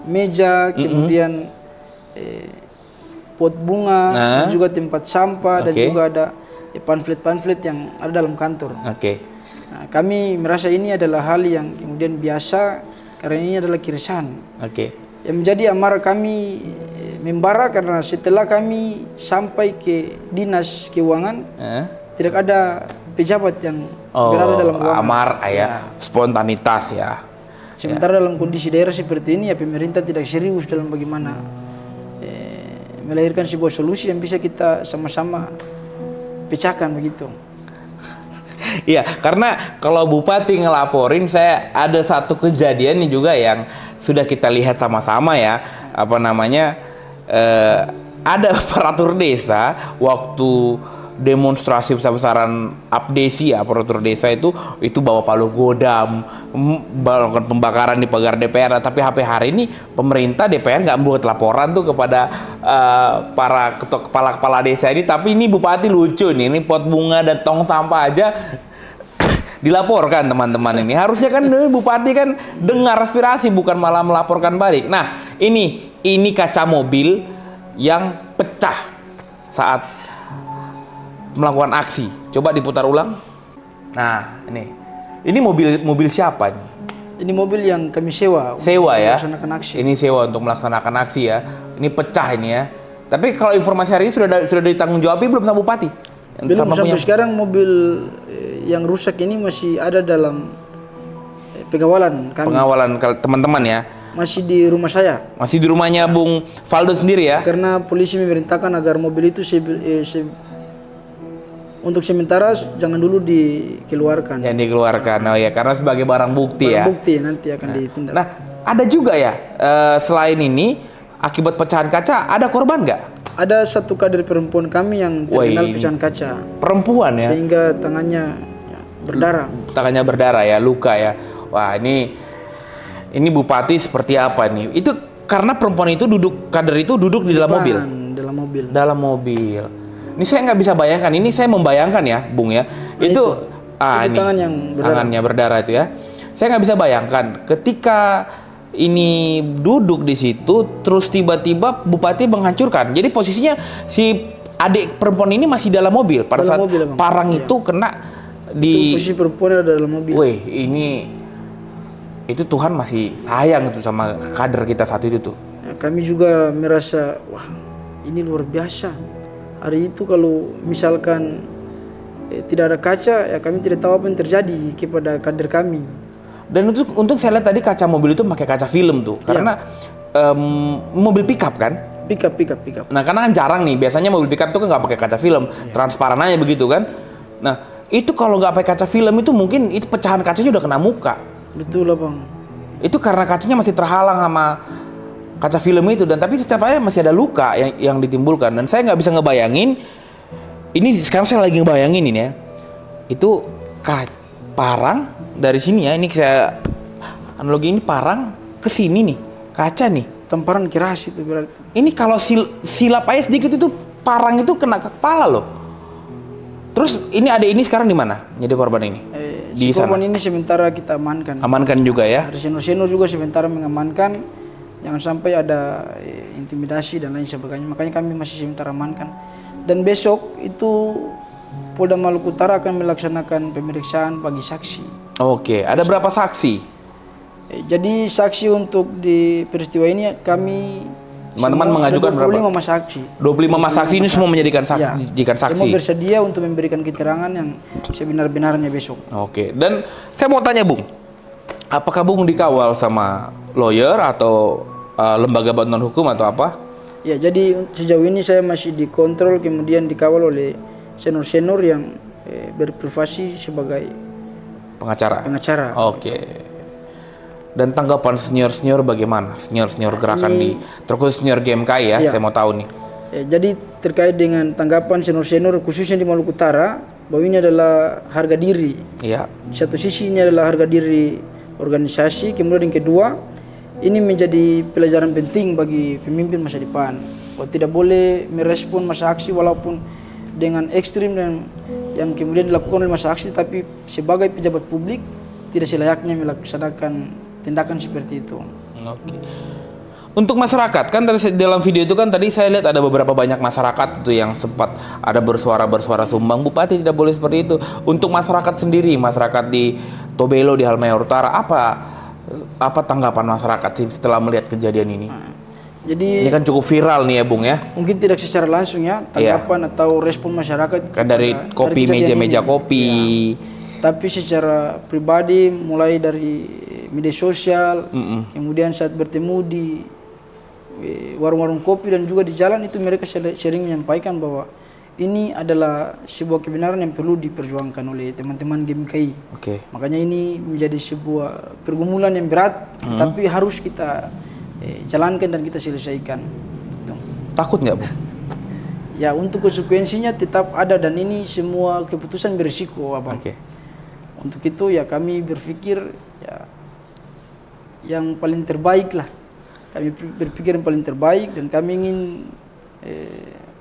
meja, kemudian pot bunga, dan juga tempat sampah, dan juga ada pamflet-pamflet yang ada dalam kantor. Nah, kami merasa ini adalah hal yang kemudian biasa karena ini adalah keresahan. Yang menjadi amarah kami membara karena setelah kami sampai ke Dinas Keuangan, tidak ada pejabat yang berada dalam ruangan. Amarah ya, spontanitas ya. Sementara dalam kondisi daerah seperti ini ya, pemerintah tidak serius dalam bagaimana melahirkan sebuah solusi yang bisa kita sama-sama pecahkan begitu. Iya, karena kalau Bupati ngelaporin, saya ada satu kejadian nih juga yang sudah kita lihat sama-sama ya, apa namanya, ada aparatur desa waktu demonstrasi besar-besaran Abdesi ya, aparatur desa itu bawa palu godam, melakukan pembakaran di pagar DPR. Tapi HP hari ini pemerintah DPR nggak membuat laporan tuh kepada para kepala desa ini. Tapi ini Bupati lucu nih, ini pot bunga dan tong sampah aja dilaporkan teman-teman ini. Harusnya kan Bupati kan dengar aspirasi, bukan malah melaporkan balik. Nah, ini kaca mobil yang pecah saat melakukan aksi. Coba diputar ulang. Nah, ini mobil siapa nih? Ini mobil yang kami sewa. Sewa ya. Melaksanakan aksi. Ini sewa untuk melaksanakan aksi ya. Ini pecah ini ya. Tapi kalau informasi hari ini sudah ditanggung jawab belum sama Bupati? Belum, sampai sekarang mobil yang rusak ini masih ada dalam pengawalan kami. Pengawalan teman-teman ya. Masih di rumah saya. Masih di rumahnya Bung Valdo sendiri ya? Karena polisi memerintahkan agar mobil itu untuk sementara jangan dulu dikeluarkan. Yang dikeluarkan, oh ya, karena sebagai barang bukti ya. Barang bukti nanti akan ditindak. Nah, ada juga ya, selain ini, akibat pecahan kaca, ada korban nggak? Ada satu kader perempuan kami yang terkena pecahan kaca. Perempuan ya? Sehingga tangannya berdarah. Tangannya berdarah ya, luka ya. Wah, ini Bupati seperti apa nih? Itu karena perempuan itu kader itu duduk di dalam mobil? Dalam mobil. Ini saya nggak bisa bayangkan, ini saya membayangkan ya, Bung ya. Itu ini tangannya berdarah itu ya. Saya nggak bisa bayangkan ketika ini duduk di situ, terus tiba-tiba Bupati menghancurkan. Jadi posisinya si adik perempuan ini masih dalam mobil pada saat parang itu kena di. Posisi perempuan ada dalam mobil. Wih, itu Tuhan masih sayang itu sama kader kita saat itu tuh. Ya, kami juga merasa wah ini luar biasa. Hari itu kalau misalkan tidak ada kaca, ya kami tidak tahu apa yang terjadi kepada kader kami. Dan untuk saya lihat tadi kaca mobil itu pakai kaca film tuh, karena mobil pickup kan? Pickup. Nah, karena kan jarang nih, biasanya mobil pickup tuh kan nggak pakai kaca film, transparan aja begitu kan. Nah, itu kalau nggak pakai kaca film itu mungkin itu pecahan kacanya udah kena muka. Betul lah bang. Itu karena kacanya masih terhalang sama kaca film itu, dan tapi setiap aja masih ada luka yang ditimbulkan. Dan saya nggak bisa ngebayangin, ini sekarang saya lagi ngebayangin ini ya, itu parang dari sini ya, ini saya analogi ini parang ke sini nih, kaca nih. Temparan keras itu berarti. Ini kalau silap aja sedikit itu parang itu kena ke kepala loh. Terus ini adik ini sekarang di mana? Jadi korban ini? Di Si korban sana. ini sementara kita amankan. Amankan juga ya. Ada senior juga sementara mengamankan, jangan sampai ada intimidasi dan lain sebagainya. Makanya kami masih sementara amankan. Dan besok itu Polda Maluku Utara akan melaksanakan pemeriksaan bagi saksi. Oke, ada berapa saksi? Jadi saksi untuk di peristiwa ini kami Teman-teman semua mengajukan ada 25 berapa? saksi. 25 saksi ini semua menjadikan saksi, Ya. dijadikan saksi. Semua bersedia untuk memberikan keterangan yang sebenar-benarnya besok. Oke, dan saya mau tanya Bung, apakah Bung dikawal sama lawyer atau lembaga bantuan hukum atau apa? Ya, jadi sejauh ini saya masih dikontrol kemudian dikawal oleh senior-senior yang berprofesi sebagai Pengacara. pengacara. Oke. Dan tanggapan senior-senior bagaimana? Senior-senior gerakan di, terkhusus senior GMKI ya, Iya. saya mau tahu nih. Ya, jadi terkait dengan tanggapan senior-senior khususnya di Maluku Utara bahwa ini adalah harga diri. Iya. Di satu sisi ini adalah harga diri organisasi, kemudian yang kedua ini menjadi pelajaran penting bagi pemimpin masa depan. Bahwa tidak boleh merespon masa aksi walaupun dengan ekstrim yang kemudian dilakukan oleh masa aksi, tapi sebagai pejabat publik tidak selayaknya melaksanakan tindakan seperti itu. Oke. Untuk masyarakat, kan tadi dalam video itu kan tadi saya lihat ada beberapa banyak masyarakat itu yang sempat ada bersuara sumbang, Bupati tidak boleh seperti itu. Untuk masyarakat sendiri, masyarakat di Tobelo di Halmahera Utara, apa tanggapan masyarakat sih setelah melihat kejadian ini? Jadi Ini kan cukup viral nih ya Bung ya. mungkin tidak secara langsung ya tanggapan atau respon masyarakat Kan dari pada kopi, kejadian meja ini. kopi. Tapi secara pribadi mulai dari media sosial, kemudian saat bertemu di warung-warung kopi dan juga di jalan itu mereka sering menyampaikan bahwa ini adalah sebuah kebenaran yang perlu diperjuangkan oleh teman-teman GMKI. Oke. Makanya ini menjadi sebuah pergumulan yang berat, tapi harus kita jalankan dan kita selesaikan. Gitu. Takut nggak Bung? Ya, untuk konsekuensinya tetap ada dan ini semua keputusan berisiko, Abang. Oke. Untuk itu ya kami berpikir ya yang paling terbaik lah. Kami berpikir yang paling terbaik dan kami ingin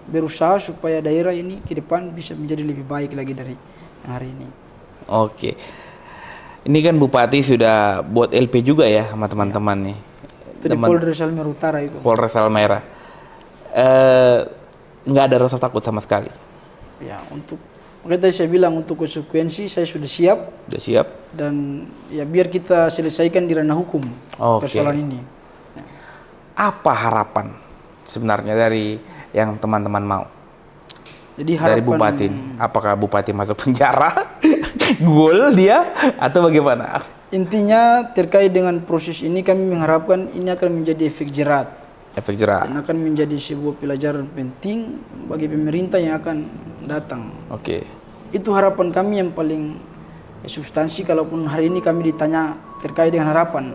berusaha supaya daerah ini ke depan bisa menjadi lebih baik lagi dari yang hari ini. Oke. Ini kan Bupati sudah buat LP juga ya sama teman-teman nih. Itu di Polres Halmahera Utara itu. Polres Halmahera. Nggak ada rasa takut sama sekali. Ya, makanya tadi saya bilang untuk konsekuensi saya sudah siap Sudah siap? dan ya biar kita selesaikan di ranah hukum Oke. persoalan ini. Apa harapan sebenarnya dari yang teman-teman mau? Jadi Dari Bupati ini? Apakah Bupati masuk penjara? Gol dia? Atau bagaimana? Intinya terkait dengan proses ini kami mengharapkan ini akan menjadi efek jerat Efek jerah. dan akan menjadi sebuah pelajaran penting bagi pemerintah yang akan datang. Oke. Itu harapan kami yang paling substansi. Kalaupun hari ini kami ditanya terkait dengan harapan,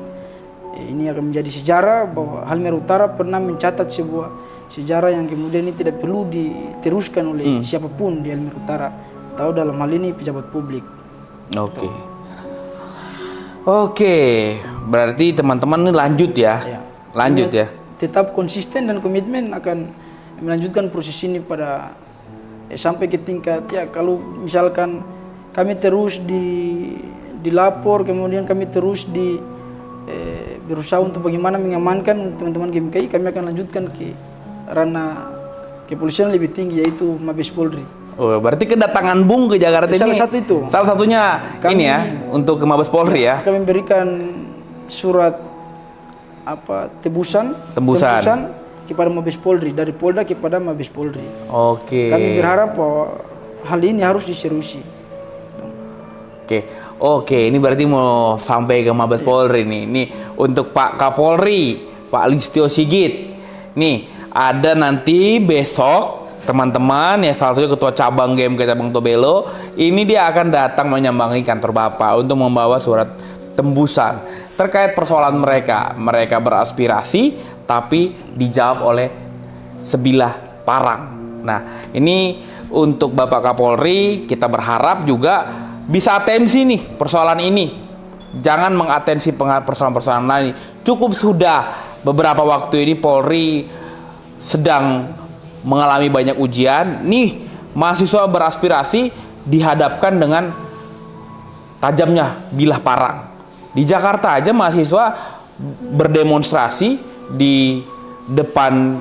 ini akan menjadi sejarah bahwa Halmahera Utara pernah mencatat sebuah sejarah yang kemudian ini tidak perlu diteruskan oleh siapapun di Halmahera Utara atau dalam hal ini pejabat publik. Oke. Oke, berarti teman-teman ini lanjut ya? Ya. Lanjut Kami ya? Tetap konsisten dan komitmen akan melanjutkan proses ini pada sampai ke tingkat ya kalau misalkan kami terus dilapor, kemudian kami terus berusaha untuk bagaimana mengamankan teman-teman GMKI, kami akan lanjutkan ke ranah kepolisian lebih tinggi yaitu Mabes Polri. Oh, berarti kedatangan Bung ke Jakarta ini Salah satu itu. Salah satunya Kami- ini ya untuk ke Mabes Polri ya. Kami memberikan surat tembusan kepada Mabes Polri, dari Polda kepada Mabes Polri. Oke. Kami berharap bahwa hal ini harus diseriusi. Oke, ini berarti mau sampai ke Mabes Polri nih. Nih untuk Pak Kapolri, Pak Listio Sigit. Nih, ada nanti besok teman-teman ya, salah satu ketua cabang GMK Cabang Tobelo ini dia akan datang menyambangi kantor Bapak untuk membawa surat tembusan terkait persoalan mereka. Mereka beraspirasi tapi dijawab oleh sebilah parang. Nah, ini untuk Bapak Kapolri, kita berharap juga bisa atensi nih persoalan ini. Jangan mengatensi persoalan-persoalan lain. Cukup sudah beberapa waktu ini Polri sedang mengalami banyak ujian. Nih, mahasiswa beraspirasi dihadapkan dengan tajamnya bilah parang. Di Jakarta aja mahasiswa berdemonstrasi di depan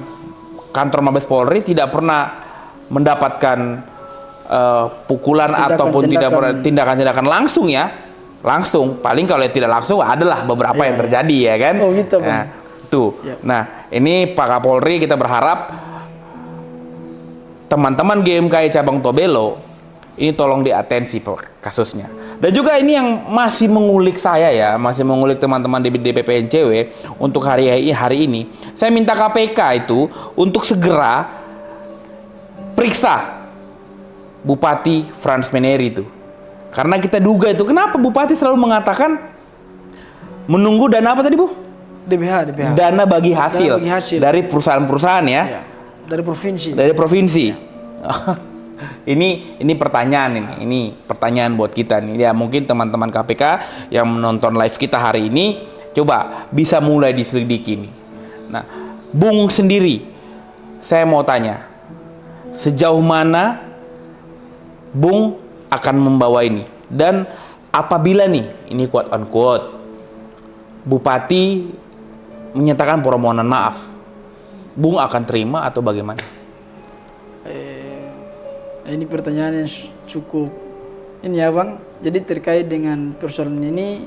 kantor Mabes Polri tidak pernah mendapatkan pukulan ataupun tindakan-tindakan langsung ya. Langsung, paling kalau tidak langsung adalah beberapa yang terjadi ya kan. Oh gitu, Bang. Nah, tuh. Ya. Nah, ini Pak Kapolri kita berharap teman-teman GMKI Cabang Tobelo ini tolong diatensi kasusnya. Dan juga ini yang masih mengulik saya ya, masih mengulik teman-teman di DPP NCW untuk hari ini. Saya minta KPK itu untuk segera periksa Bupati Frans Meneri itu. Karena kita duga itu, kenapa Bupati selalu mengatakan menunggu dana apa tadi Bu? DBH. Dana bagi hasil, Dana bagi hasil. dari perusahaan-perusahaan ya. Ya, dari provinsi. Dari provinsi. Ini pertanyaan ini pertanyaan buat kita nih. Ya mungkin teman-teman KPK yang menonton live kita hari ini coba bisa mulai diselidiki nih. Nah, Bung sendiri saya mau tanya, sejauh mana Bung akan membawa ini, dan apabila nih ini quote unquote Bupati menyatakan permohonan maaf, Bung akan terima atau bagaimana? Ini pertanyaan yang cukup ini ya Bang. Jadi terkait dengan persoalan ini,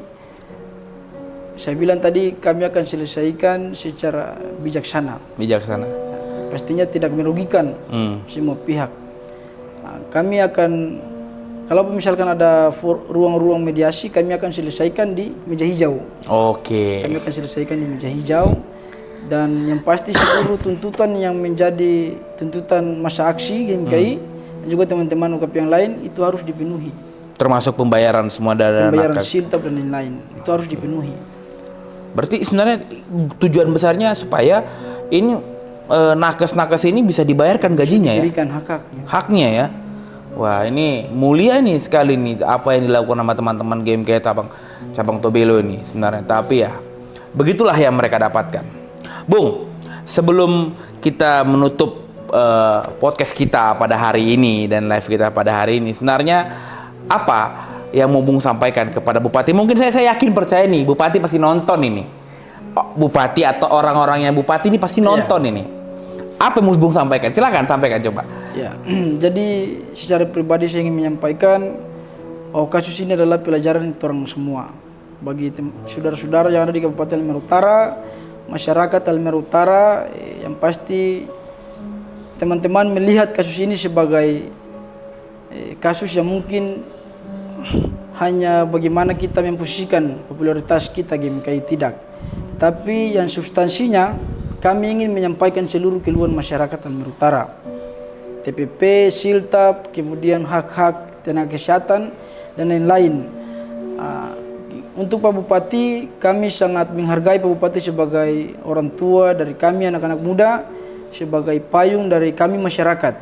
saya bilang tadi kami akan selesaikan secara bijaksana. Bijaksana. Pastinya tidak merugikan semua pihak. Nah, kami akan, kalau misalkan ada ruang-ruang mediasi, kami akan selesaikan di meja hijau. Oke. Kami akan selesaikan di meja hijau. Dan yang pasti seluruh tuntutan yang menjadi tuntutan masa aksi GMKI dan juga teman-teman UKP yang lain itu harus dipenuhi. Termasuk pembayaran semua dari Pembayaran siltap dan lain-lain itu harus dipenuhi. Berarti sebenarnya tujuan besarnya supaya ini nakes-nakes ini bisa dibayarkan gajinya ya? Diberikan hak-haknya. Haknya ya? Wah, ini mulia nih sekali nih apa yang dilakukan sama teman-teman GMK cabang Tobelo ini sebenarnya. Tapi ya begitulah yang mereka dapatkan. Bung, sebelum kita menutup podcast kita pada hari ini dan live kita pada hari ini, sebenarnya apa yang mau Bung sampaikan kepada Bupati? Mungkin saya yakin percaya nih Bupati pasti nonton ini. Bupati atau orang-orang yang Bupati ini pasti nonton ini. Apa yang mau Bung sampaikan? Silakan sampaikan coba. Ya, jadi secara pribadi saya ingin menyampaikan bahwa kasus ini adalah pelajaran untuk orang semua. Bagi saudara-saudara yang ada di Kabupaten Halmahera Utara, masyarakat Halmahera Utara, yang pasti teman-teman melihat kasus ini sebagai kasus yang mungkin hanya bagaimana kita memposisikan popularitas kita GMKI, tidak. Tapi yang substansinya kami ingin menyampaikan seluruh keluhan masyarakat Halmahera Utara. TPP, siltap, kemudian hak-hak tenaga kesehatan dan lain-lain. Untuk Pak Bupati, kami sangat menghargai Pak Bupati sebagai orang tua dari kami anak-anak muda, sebagai payung dari kami masyarakat.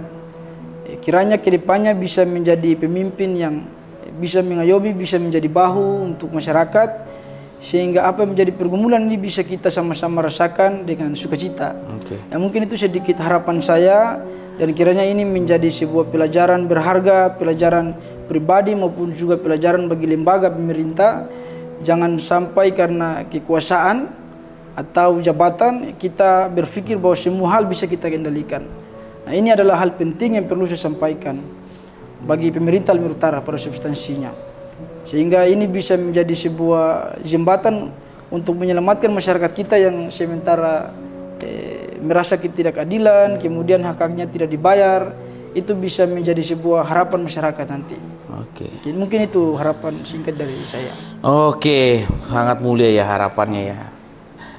Kiranya kedepannya bisa menjadi pemimpin yang bisa mengayomi, bisa menjadi bahu untuk masyarakat, sehingga apa yang menjadi pergumulan ini bisa kita sama-sama rasakan dengan sukacita. Ya, mungkin itu sedikit harapan saya, dan kiranya ini menjadi sebuah pelajaran berharga, pelajaran pribadi maupun juga pelajaran bagi lembaga pemerintah. Jangan sampai karena kekuasaan atau jabatan kita berpikir bahwa semua hal bisa kita kendalikan. Nah, ini adalah hal penting yang perlu saya sampaikan bagi pemerintah Halmahera Utara pada substansinya, sehingga ini bisa menjadi sebuah jembatan untuk menyelamatkan masyarakat kita yang sementara merasa ketidakadilan, kemudian hak-haknya tidak dibayar. Itu bisa menjadi sebuah harapan masyarakat nanti. Oke. Mungkin itu harapan singkat dari saya. Oke, sangat mulia ya harapannya ya.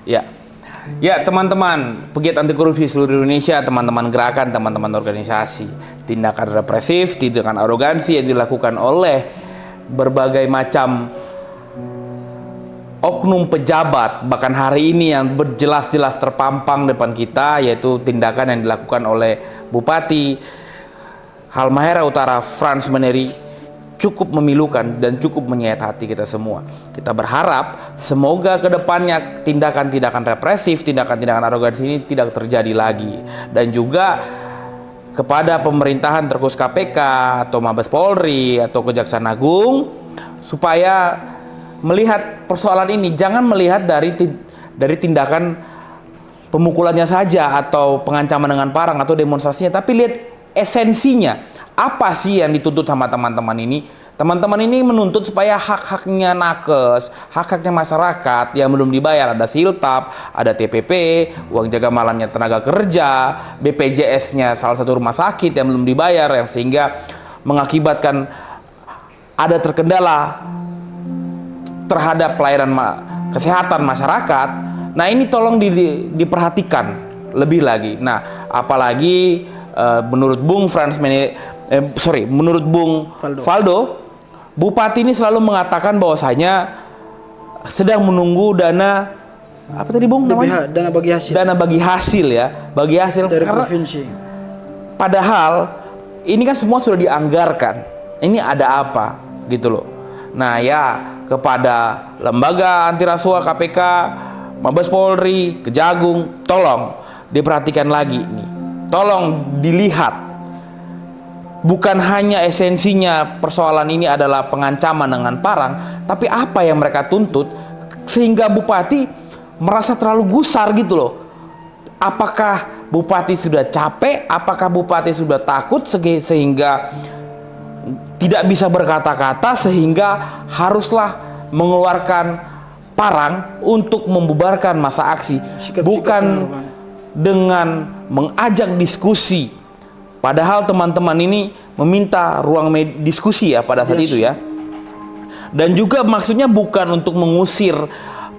Ya, Ya teman-teman, pegiat anti korupsi seluruh Indonesia, teman-teman gerakan, teman-teman organisasi, tindakan represif, tindakan arogansi yang dilakukan oleh berbagai macam oknum pejabat, bahkan hari ini yang berjelas-jelas terpampang depan kita, yaitu tindakan yang dilakukan oleh Bupati Halmahera Utara Frans Meneri, cukup memilukan dan cukup menyayat hati kita semua. Kita berharap semoga kedepannya tindakan-tindakan represif, tindakan-tindakan arogansi ini tidak terjadi lagi. Dan juga kepada pemerintahan terkhusus KPK atau Mabes Polri atau Kejaksaan Agung, supaya melihat persoalan ini jangan melihat dari tindakan pemukulannya saja atau pengancaman dengan parang atau demonstrasinya, tapi lihat esensinya. Apa sih yang dituntut sama teman-teman ini? Teman-teman ini menuntut supaya hak-haknya nakes, hak-haknya masyarakat yang belum dibayar, ada siltap, ada TPP, uang jaga malamnya tenaga kerja, BPJS-nya salah satu rumah sakit yang belum dibayar, yang sehingga mengakibatkan ada terkendala terhadap pelayanan kesehatan masyarakat. Nah, ini tolong diperhatikan lebih lagi. Nah, apalagi menurut Bung menurut Bung Valdo, Bupati ini selalu mengatakan bahwasanya sedang menunggu dana apa tadi Bung namanya? Dana bagi hasil. Dana bagi hasil ya, bagi hasil dari karena, provinsi. Padahal ini kan semua sudah dianggarkan. Ini ada apa gitu loh. Nah ya, kepada lembaga anti rasuah KPK, Mabes Polri, Kejagung, tolong diperhatikan lagi nih. Tolong dilihat. Bukan hanya esensinya persoalan ini adalah pengancaman dengan parang, tapi apa yang mereka tuntut sehingga Bupati merasa terlalu gusar gitu loh. Apakah Bupati sudah capek? Apakah Bupati sudah takut sehingga tidak bisa berkata-kata sehingga haruslah mengeluarkan parang untuk membubarkan masa aksi, bukan dengan mengajak diskusi. Padahal teman-teman ini meminta ruang diskusi ya pada saat itu ya. Dan juga maksudnya bukan untuk mengusir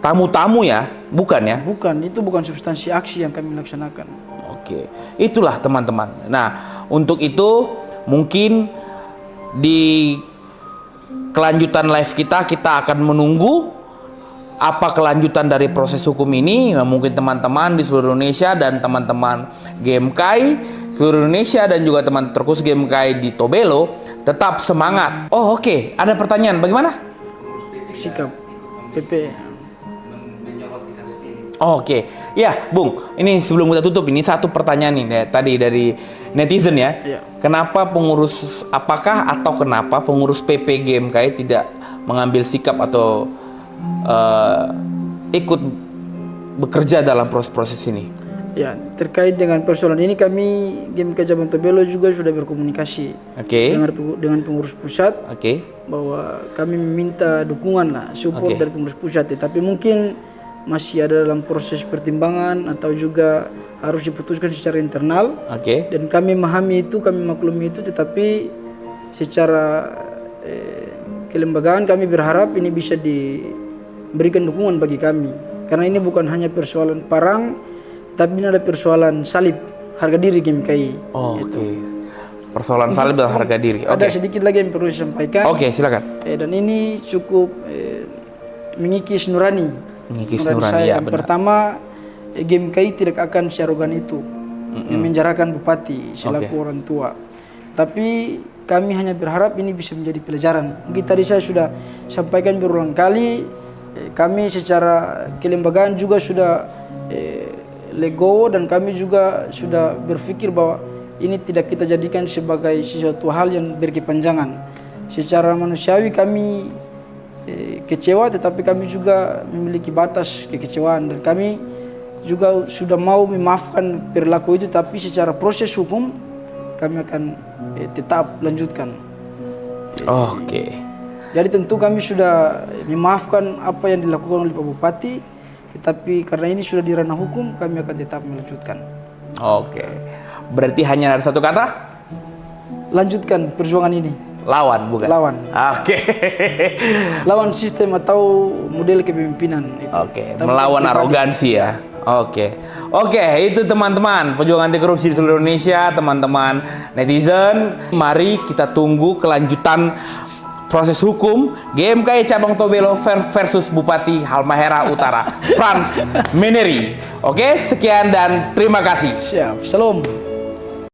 tamu-tamu ya, bukan ya? Bukan, itu bukan substansi aksi yang kami laksanakan. Oke, itulah teman-teman. Nah, untuk itu mungkin di kelanjutan live kita akan menunggu apa kelanjutan dari proses hukum ini. Mungkin teman-teman di seluruh Indonesia dan teman-teman GMKI seluruh Indonesia dan juga teman terkhusus GMKI di Tobelo tetap semangat. Oh oke, ada pertanyaan bagaimana? Sikap PP. Oh, oke, ya Bung, ini sebelum kita tutup ini satu pertanyaan nih tadi dari netizen ya. Iya. Kenapa kenapa pengurus PP GMKI tidak mengambil sikap atau ikut bekerja dalam proses ini? Ya, terkait dengan persoalan ini kami GMKI Cabang Tobelo juga sudah berkomunikasi dengan pengurus pusat, bahwa kami meminta dukungan lah, support dari pengurus pusat, tapi mungkin masih ada dalam proses pertimbangan atau juga harus diputuskan secara internal. Dan kami memahami itu, kami maklumi itu, tetapi secara kelembagaan kami berharap ini bisa diberikan dukungan bagi kami, karena ini bukan hanya persoalan parang, tapi ini ada persoalan salib harga diri GMKI. Persoalan salib dan harga diri. Ada sedikit lagi yang perlu disampaikan. Silakan. Dan ini cukup mengikis nurani. Saya. Yang pertama, GMKI tidak akan searogan itu memenjarakan bupati selaku orang tua. Tapi kami hanya berharap ini bisa menjadi pelajaran. Mungkin tadi saya sudah sampaikan berulang kali, kami secara kelembagaan juga sudah legowo, dan kami juga sudah berpikir bahwa ini tidak kita jadikan sebagai sesuatu hal yang berkepanjangan. Secara manusiawi kami kecewa, tetapi kami juga memiliki batas kekecewaan, dan kami juga sudah mau memaafkan perilaku itu, tapi secara proses hukum kami akan tetap lanjutkan. Jadi tentu kami sudah memaafkan apa yang dilakukan oleh Pak Bupati, tetapi karena ini sudah di ranah hukum, kami akan tetap melanjutkan. Berarti hanya ada satu kata? Lanjutkan perjuangan ini. Lawan, bukan? Lawan. Lawan sistem atau model kepemimpinan itu. Melawan arogansi ya. Oke, itu teman-teman pejuang anti korupsi di seluruh Indonesia, teman-teman netizen. Mari kita tunggu kelanjutan proses hukum GMKI Cabang Tobelo versus Bupati Halmahera Utara, Frans Meneri. Oke, sekian dan terima kasih. Siap, salam.